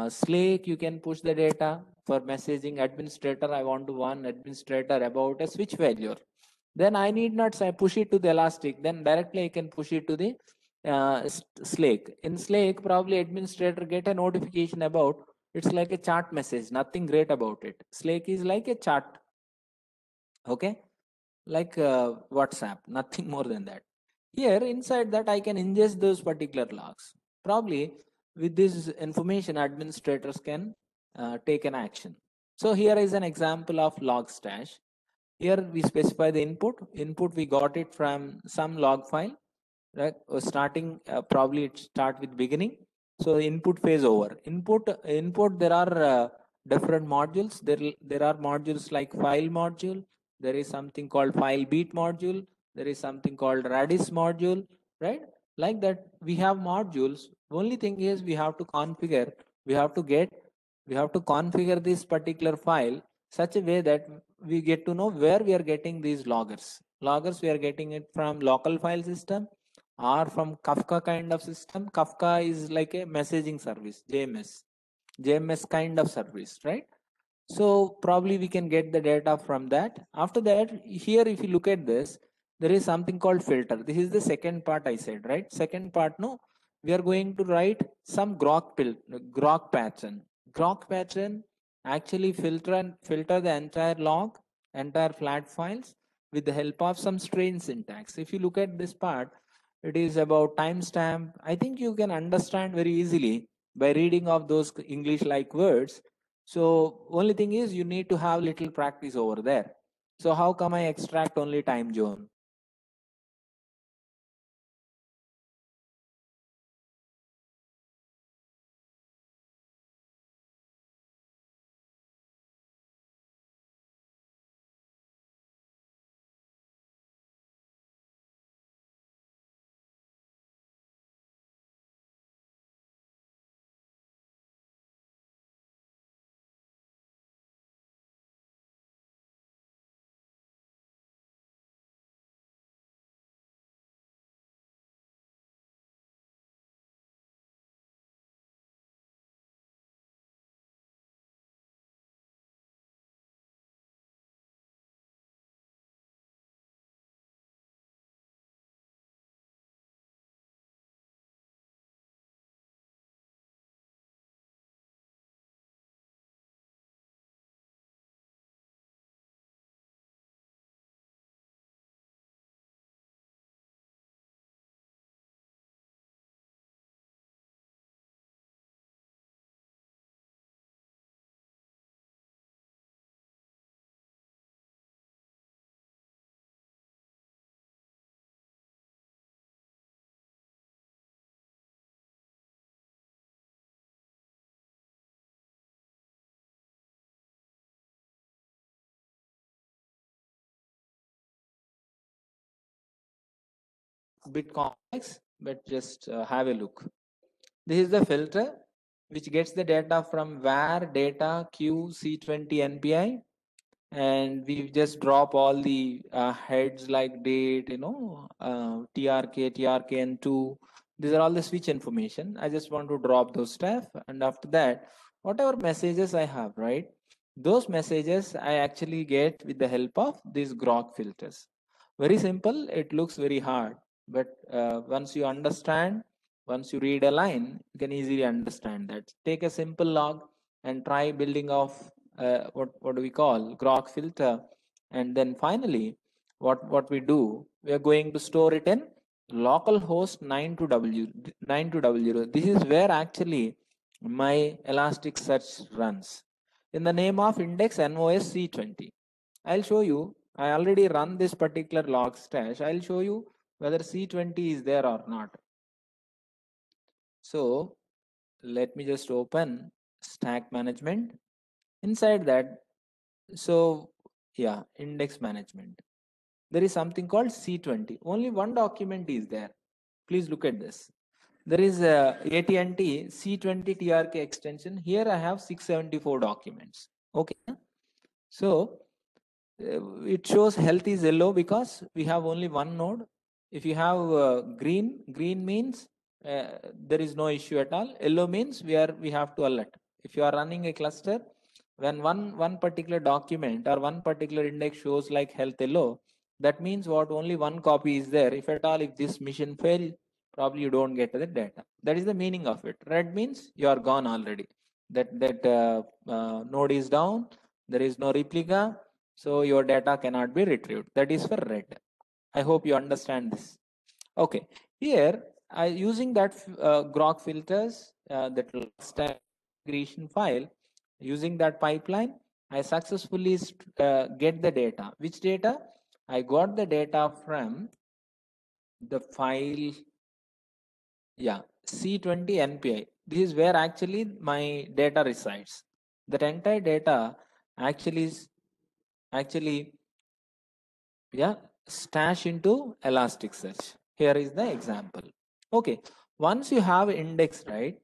Slake, you can push the data for messaging administrator. I want to one administrator about a switch failure. Then I need not say push it to the Elastic. Then directly I can push it to the Slake. In Slake, probably administrator get a notification about, it's like a chat message, nothing great about it. Slake is like a chat, okay, like WhatsApp, nothing more than that. Here inside that I can ingest those particular logs. Probably with this information, administrators can take an action. So here is an example of log stash. Here we specify the input. Input we got it from some log file, right? Starting probably it start with beginning. So input phase over. Input there are different modules. There are modules like file module. There is something called file beat module. There is something called Redis module, right? Like that we have modules. Only thing is we have to configure. We have to get. We have to configure this particular file such a way that we get to know where we are getting these loggers. Loggers we are getting it from local file system or from Kafka kind of system. Kafka is like a messaging service, JMS kind of service, right? So probably we can get the data from that. After that, here if you look at this, there is something called filter. This is the second part I said, right? Second part, no, we are going to write some grok pattern. Grok pattern actually filter the entire log, entire flat files with the help of some strange syntax. If you look at this part, it is about timestamp. I think you can understand very easily by reading of those English like words. So only thing is you need to have little practice over there. So how come I extract only time zone? Bit complex, but just have a look. This is the filter which gets the data from var data q c20 npi, and we just drop all the heads like date, trk and2. These are all the switch information. I just want to drop those stuff, and after that, whatever messages I have, right, those messages I actually get with the help of these grok filters. Very simple. It looks very hard, but once you understand, once you read a line, you can easily understand that. Take a simple log and try building off what do we call grok filter, and then finally what we do, we are going to store it in localhost 92W 0. This is where actually my Elasticsearch runs in the name of index NOS C20. I'll show you. I already run this particular log stash. I'll show you whether C20 is there or not. So let me just open stack management. Inside that, so yeah, index management. There is something called C20. Only one document is there. Please look at this. There is a AT&T C20 TRK extension. Here I have 674 documents. Okay. So it shows health is yellow because we have only one node. If you have green means there is no issue at all. Yellow means we have to alert. If you are running a cluster, when one particular document or one particular index shows like health yellow, that means what, only one copy is there. If at all, if this mission fails, probably you don't get the data. That is the meaning of it. Red means you are gone already. That node is down. There is no replica, so your data cannot be retrieved. That is for red. I hope you understand this. Okay, here I using that grok filters, that stack integration file, using that pipeline, I successfully get the data. Which data? I got the data from the file, yeah, C20 NPI. This is where actually my data resides. That entire data actually is yeah, stash into Elasticsearch. Here is the example. Okay, once you have index, right,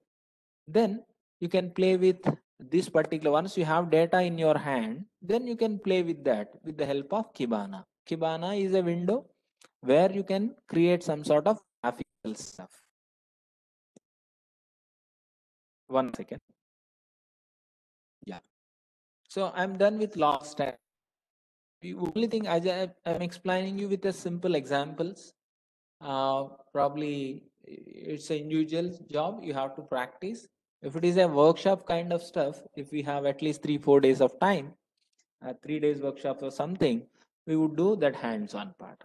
then you can play with this particular, once you have data in your hand, then you can play with that with the help of Kibana. Kibana is a window where you can create some sort of graphical stuff. One second. Yeah. So I'm done with log stack. The only thing I'm explaining you with the simple examples. Probably it's an individual job, you have to practice. If it is a workshop kind of stuff, if we have at least 3-4 days of time, 3 days workshop or something, we would do that hands-on part.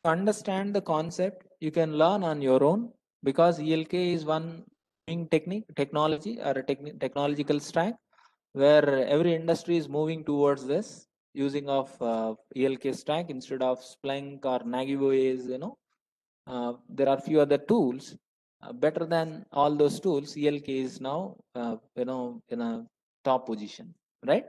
To understand the concept, you can learn on your own, because ELK is one technology or a technological stack where every industry is moving towards this using of ELK stack instead of Splunk or Nagibo is, there are few other tools better than all those tools. ELK is now in a top position, right?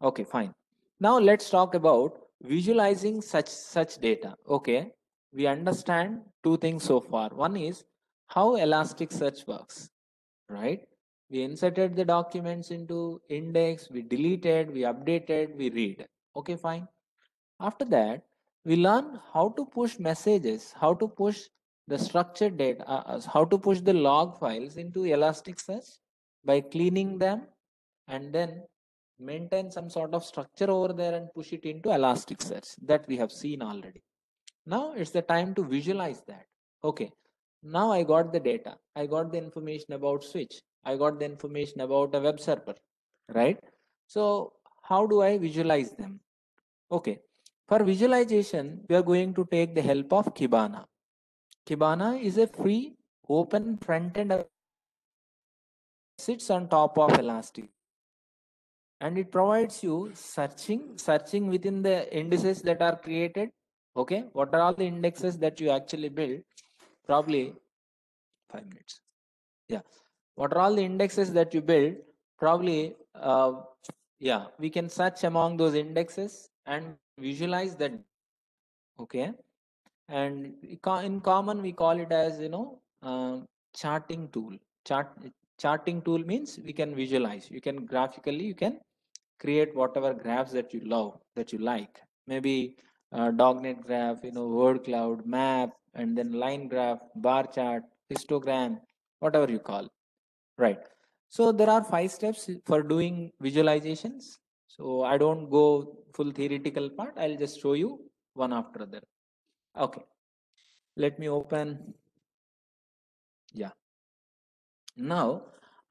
Okay, fine. Now let's talk about visualizing such data. Okay, we understand two things so far. One is how Elasticsearch works, right? We inserted the documents into index, we deleted, we updated, we read. Okay, fine. After that, we learn how to push messages, how to push the structured data, how to push the log files into Elasticsearch by cleaning them, and then maintain some sort of structure over there and push it into Elasticsearch. That we have seen already. Now it's the time to visualize that. Okay, now I got the data. I got the information about switch. I got the information about a web server, right? So how do I visualize them? Okay, for visualization, we are going to take the help of Kibana. Kibana is a free open front-end that sits on top of Elastic, and it provides you searching within the indices that are created. Okay, what are all the indexes that you actually build? Probably 5 minutes. Yeah, what are all the indexes that you build? Probably yeah, we can search among those indexes and visualize that. Okay, and in common we call it as charting tool. Charting tool means we can visualize, you can graphically, you can create whatever graphs that you love, that you like. Maybe dognet graph, word cloud, map, and then line graph, bar chart, histogram, whatever you call, right? So there are 5 steps for doing visualizations. So I don't go full theoretical part, I'll just show you one after other. Okay, let me open. Yeah, now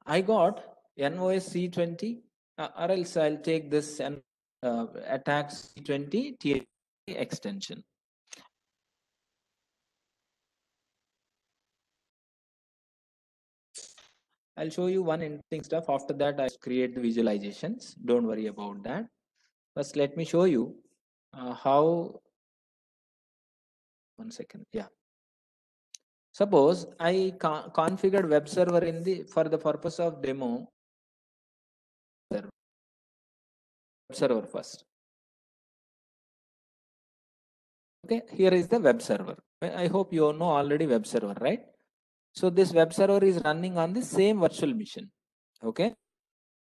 I got NOS C20, or else I'll take this attack C20 TLK extension. I'll show you one interesting stuff. After that, I'll create the visualizations. Don't worry about that. First, let me show you how. One second. Yeah. Suppose I configured web server in the for the purpose of demo. Web server first. Okay, here is the web server. I hope you know already web server, right? So this web server is running on the same virtual machine. Okay,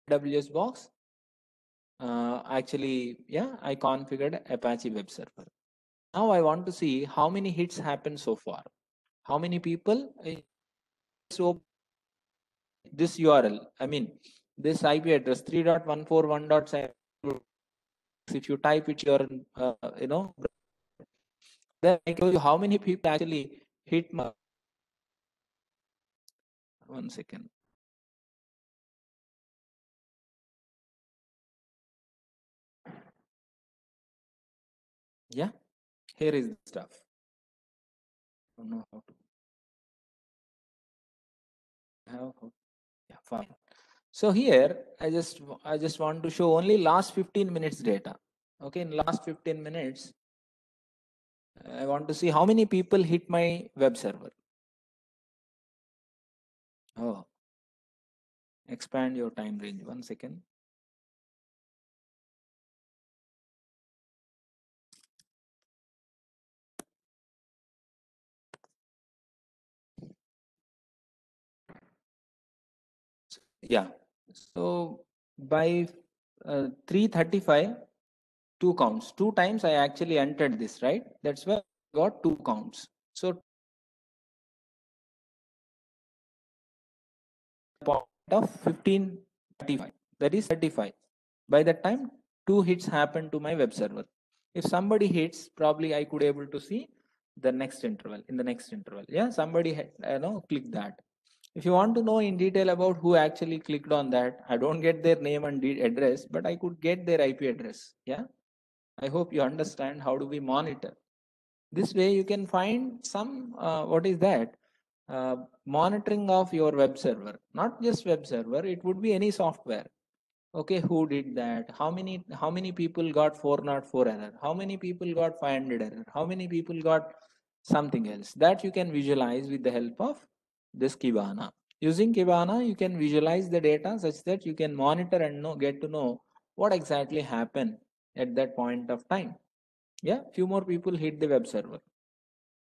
AWS box. Actually, yeah, I configured Apache web server. Now I want to see how many hits happened so far. How many people? So this URL, I mean, this IP address 3.141.7. If you type it your, then I tell you how many people actually hit my. One second. Yeah, here is the stuff. I don't know how to have. Yeah, fine. So here I just want to show only last 15 minutes data. Okay, in last 15 minutes, I want to see how many people hit my web server. Oh, expand your time range. One second. Yeah. So by 3:35, two counts. Two times I actually entered this, right? That's why I got two counts. So point of 15:35. That is 35. By that time, two hits happen to my web server. If somebody hits, probably I could able to see the next interval in the next interval. Yeah, somebody click that. If you want to know in detail about who actually clicked on that, I don't get their name and address, but I could get their IP address. Yeah, I hope you understand how do we monitor. This way you can find some what is that monitoring of your web server, not just web server. It would be any software. Okay, who did that? How many people got 404 error? How many people got 500 error? How many people got something else? That you can visualize with the help of this Kibana. Using Kibana, you can visualize the data such that you can monitor and get to know what exactly happened at that point of time. Yeah, few more people hit the web server.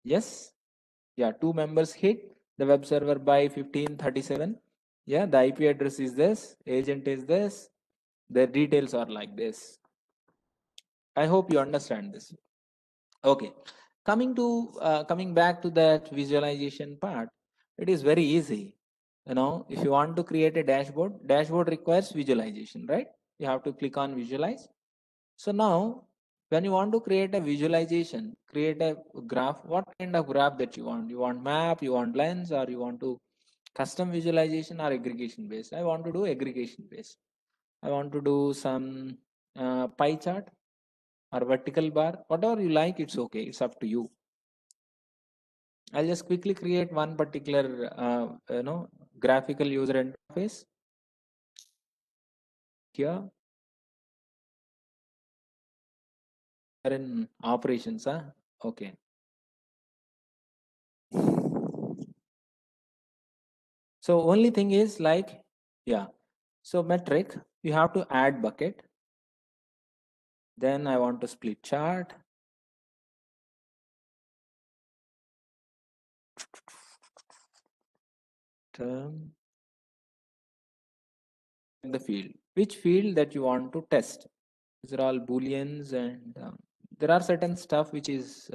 Yes, yeah, two members hit the web server by 15:37. Yeah, the IP address is this, agent is this, their details are like this. I hope you understand this. Okay, coming back to that visualization part, it is very easy. If you want to create a dashboard requires visualization, right? You have to click on visualize. So now, when you want to create a visualization, create a graph, what kind of graph that you want? You want map, you want lens, or you want to custom visualization or aggregation based? I want to do aggregation based. I want to do some pie chart or vertical bar, whatever you like, it's okay. It's up to you. I'll just quickly create one particular, graphical user interface here. We're in operations, huh? Okay. So only thing is like, yeah. So metric, you have to add bucket. Then I want to split chart. Term. The field. Which field that you want to test? These are all booleans, and there are certain stuff which is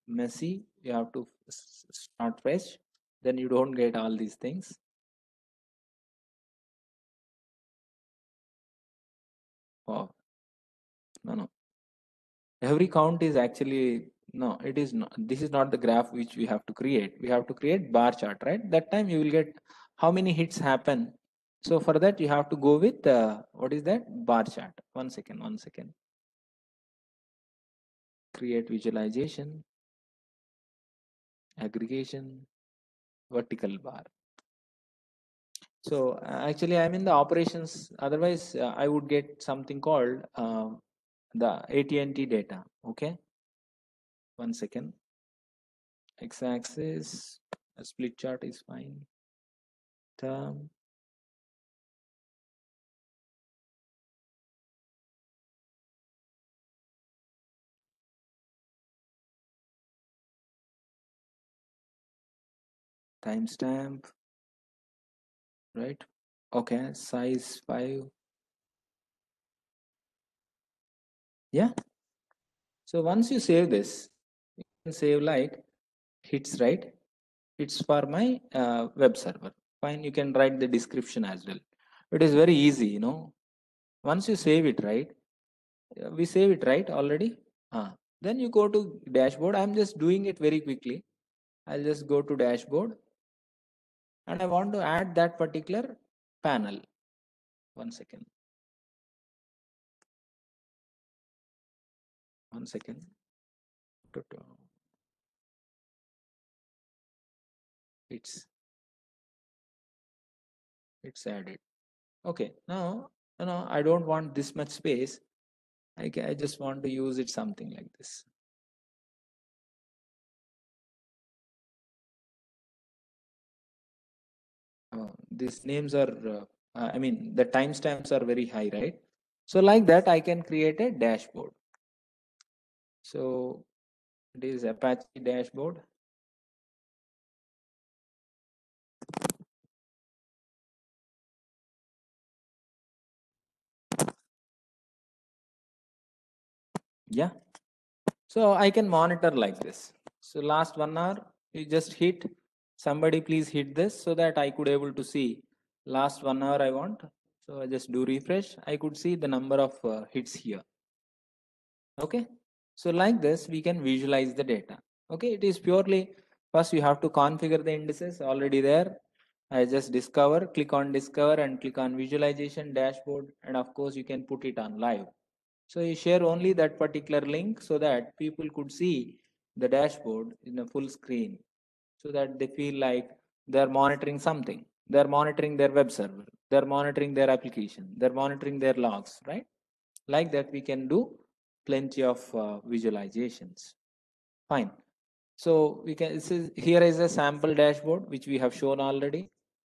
messy. You have to start fresh. Then you don't get all these things. Oh, no. Every count is actually, no, it is not. This is not the graph which we have to create. We have to create bar chart, right? That time you will get how many hits happen. So for that, you have to go with what is that? Bar chart. One second. Create visualization, aggregation, vertical bar. So actually, I'm in the operations. Otherwise, I would get something called the AT&T data. Okay. One second. X-axis, a split chart is fine. Term. Timestamp, right? Okay, size 5. Yeah. So once you save this, you can save like hits, right? It's for my web server. Fine, you can write the description as well. It is very easy, you know. Once you save it, right? We save it, right? Already. Then you go to dashboard. I'm just doing it very quickly. I'll just go to dashboard and I want to add that particular panel. One second. One second. It's added. Okay. Now, I don't want this much space. I just want to use it something like this. These names are, I mean, the timestamps are very high, right? So like that, I can create a dashboard. So it is Apache dashboard. Yeah. So I can monitor like this. So last 1 hour, you just hit, somebody please hit this so that I could able to see last 1 hour I want. So I just do refresh. I could see the number of hits here. Okay. So like this, we can visualize the data. Okay. It is purely, first you have to configure the indices already there. I just click on discover and click on visualization dashboard. And of course you can put it on live. So you share only that particular link so that people could see the dashboard in a full screen so that they feel like they're monitoring something. They're monitoring their web server. They're monitoring their application. They're monitoring their logs, right? Like that, we can do plenty of visualizations. Fine. So we can, here is a sample dashboard, which we have shown already.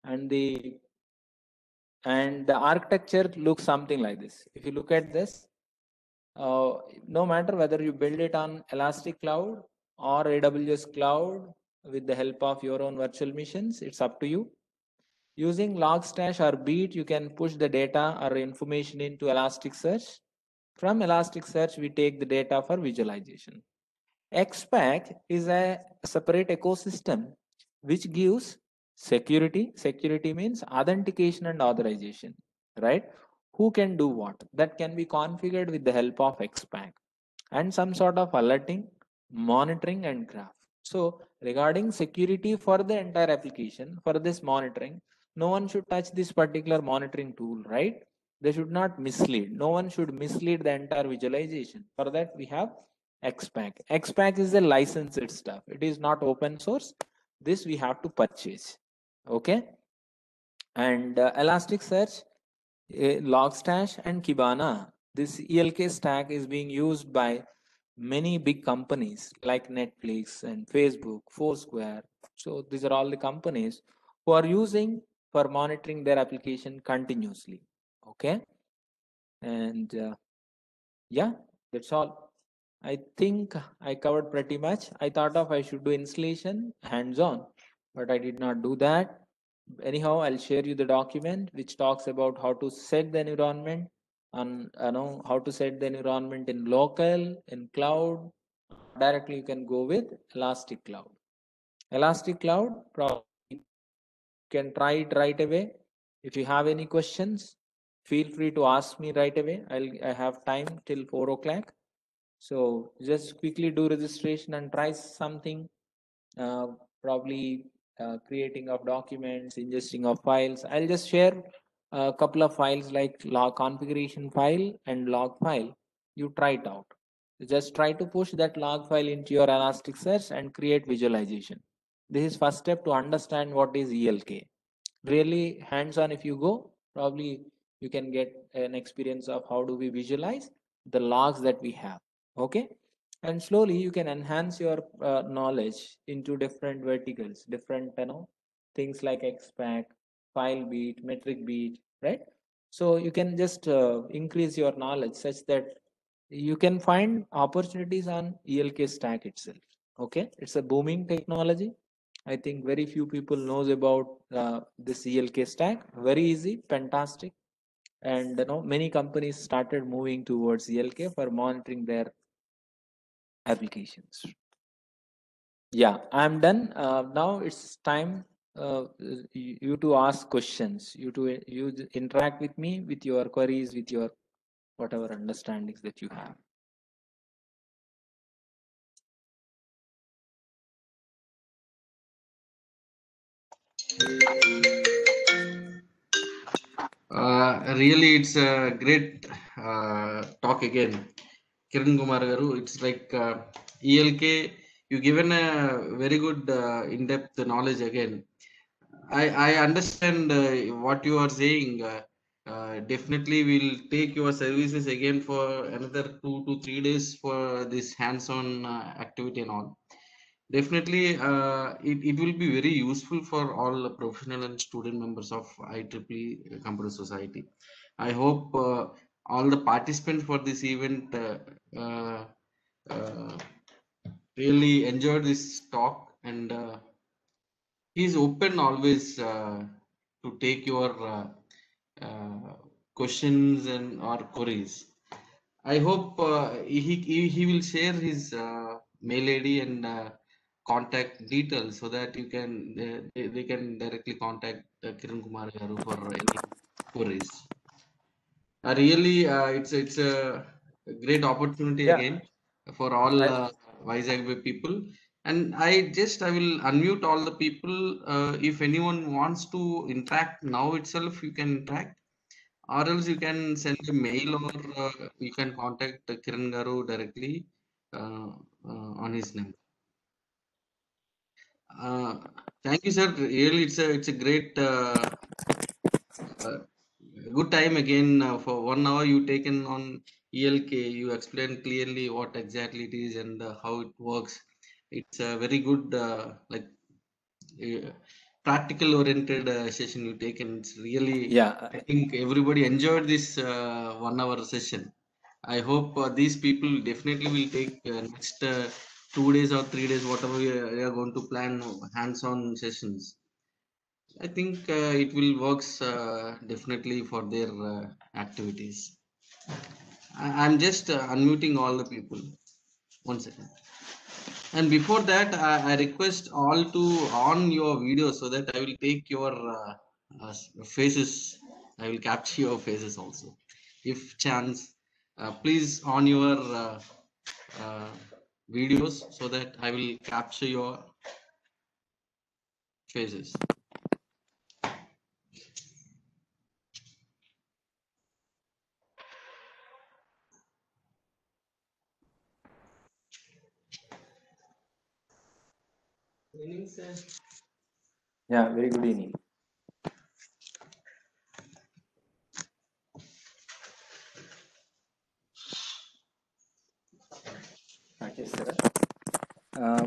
And the architecture looks something like this. If you look at this, no matter whether you build it on Elastic Cloud or AWS Cloud with the help of your own virtual machines, it's up to you. Using Logstash or Beat, you can push the data or information into Elasticsearch. From Elasticsearch, we take the data for visualization. XPack is a separate ecosystem which gives security. Security means authentication and authorization, right? Who can do what? That can be configured with the help of XPack and some sort of alerting, monitoring, and graph. So, regarding security for the entire application, for this monitoring, no one should touch this particular monitoring tool, right? They should not mislead. No one should mislead the entire visualization. For that, we have XPack. XPack is a licensed stuff. It is not open source. This we have to purchase. Okay. And Elasticsearch, Logstash, and Kibana. This ELK stack is being used by many big companies like Netflix and Facebook, Foursquare. So these are all the companies who are using for monitoring their application continuously. Okay. And yeah, that's all. I think I covered pretty much. I thought of I should do installation hands-on, but I did not do that. Anyhow, I'll share you the document which talks about how to set the environment on, how to set the environment in local, in cloud. Directly, you can go with Elastic Cloud. Elastic Cloud, probably you can try it right away. If you have any questions, feel free to ask me right away. I have time till 4 o'clock. So just quickly do registration and try something, uh, probably creating of documents, ingesting of files. I'll just share a couple of files like log configuration file and log file, you try it out. Just try to push that log file into your Elasticsearch and create visualization. This is first step to understand what is ELK. Really hands-on, if you go, probably you can get an experience of how do we visualize the logs that we have. Okay, and slowly you can enhance your knowledge into different verticals, different things like XPack, file beat, metric beat, right? So you can just increase your knowledge such that you can find opportunities on ELK stack itself. Okay, it's a booming technology. I think very few people knows about this ELK stack. Very easy, fantastic, and many companies started moving towards ELK for monitoring their applications. Yeah, I'm done. Now it's time you to ask questions. You interact with me with your queries, with your whatever understandings that you have. Really, it's a great talk again, Kirankumar garu. It's like ELK. You given a very good in-depth knowledge again. I understand what you are saying. Definitely, we'll take your services again for another 2 to 3 days for this hands-on activity and all. Definitely, it will be very useful for all the professional and student members of IEEE Computer Society. I hope all the participants for this event uh, really enjoyed this talk, and he's open always to take your uh, questions and or queries. I hope he will share his mail ID and contact details so that you can they can directly contact Kiran Kumar garu for any queries. Really, it's a great opportunity Yeah, again for all I, Vizag people. And I will unmute all the people. If anyone wants to interact now itself, you can interact, or else you can send a mail, or you can contact Kiran Garu directly uh, on his number. Uh, Thank you, sir. Really, it's a great uh, good time again for 1 hour you taken on ELK. You explained clearly what exactly it is and how it works. It's a very good like uh, practical oriented session you taken. It's really, yeah, I think everybody enjoyed this 1 hour session. I hope these people definitely will take next 2 days or 3 days, whatever we are going to plan hands-on sessions. I think it will works definitely for their activities. I'm just unmuting all the people. 1 second. And before that, I request all to on your video so that I will take your faces. I will capture your faces also. If chance, please on your uh, videos so that I will capture your faces. Evening, sir. yeah. Very good evening. Okay, sir. Uh,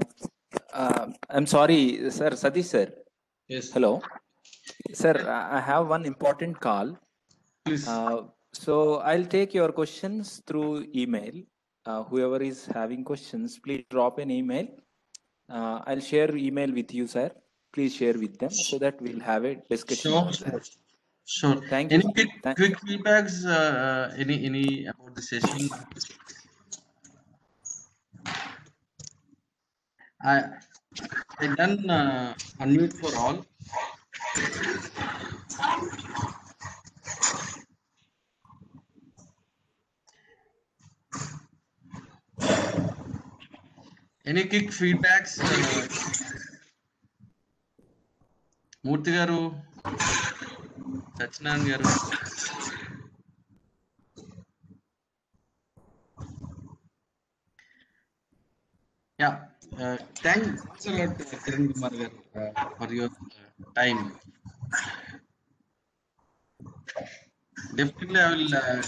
I'm sorry, sir. Satish, sir. Yes, Hello, sir. I have one important call. please. So I'll take your questions through email. Whoever is having questions, please drop an email. I'll share email with you, sir. Please share with them so that we'll have a discussion Sure, over there. sure, sure. Thank you, Any sir. quick feedbacks? Any about the session? I I done unmute for all. Any quick feedbacks? Murthy garu. Sachinand garu. Yeah, thanks a lot, Kirankumar garu, for your time. Definitely, I will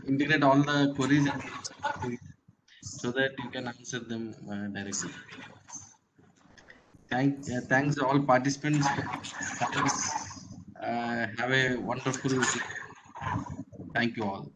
integrate all the queries and so that you can answer them directly. Thanks all participants for coming. Have a wonderful week. Thank you all.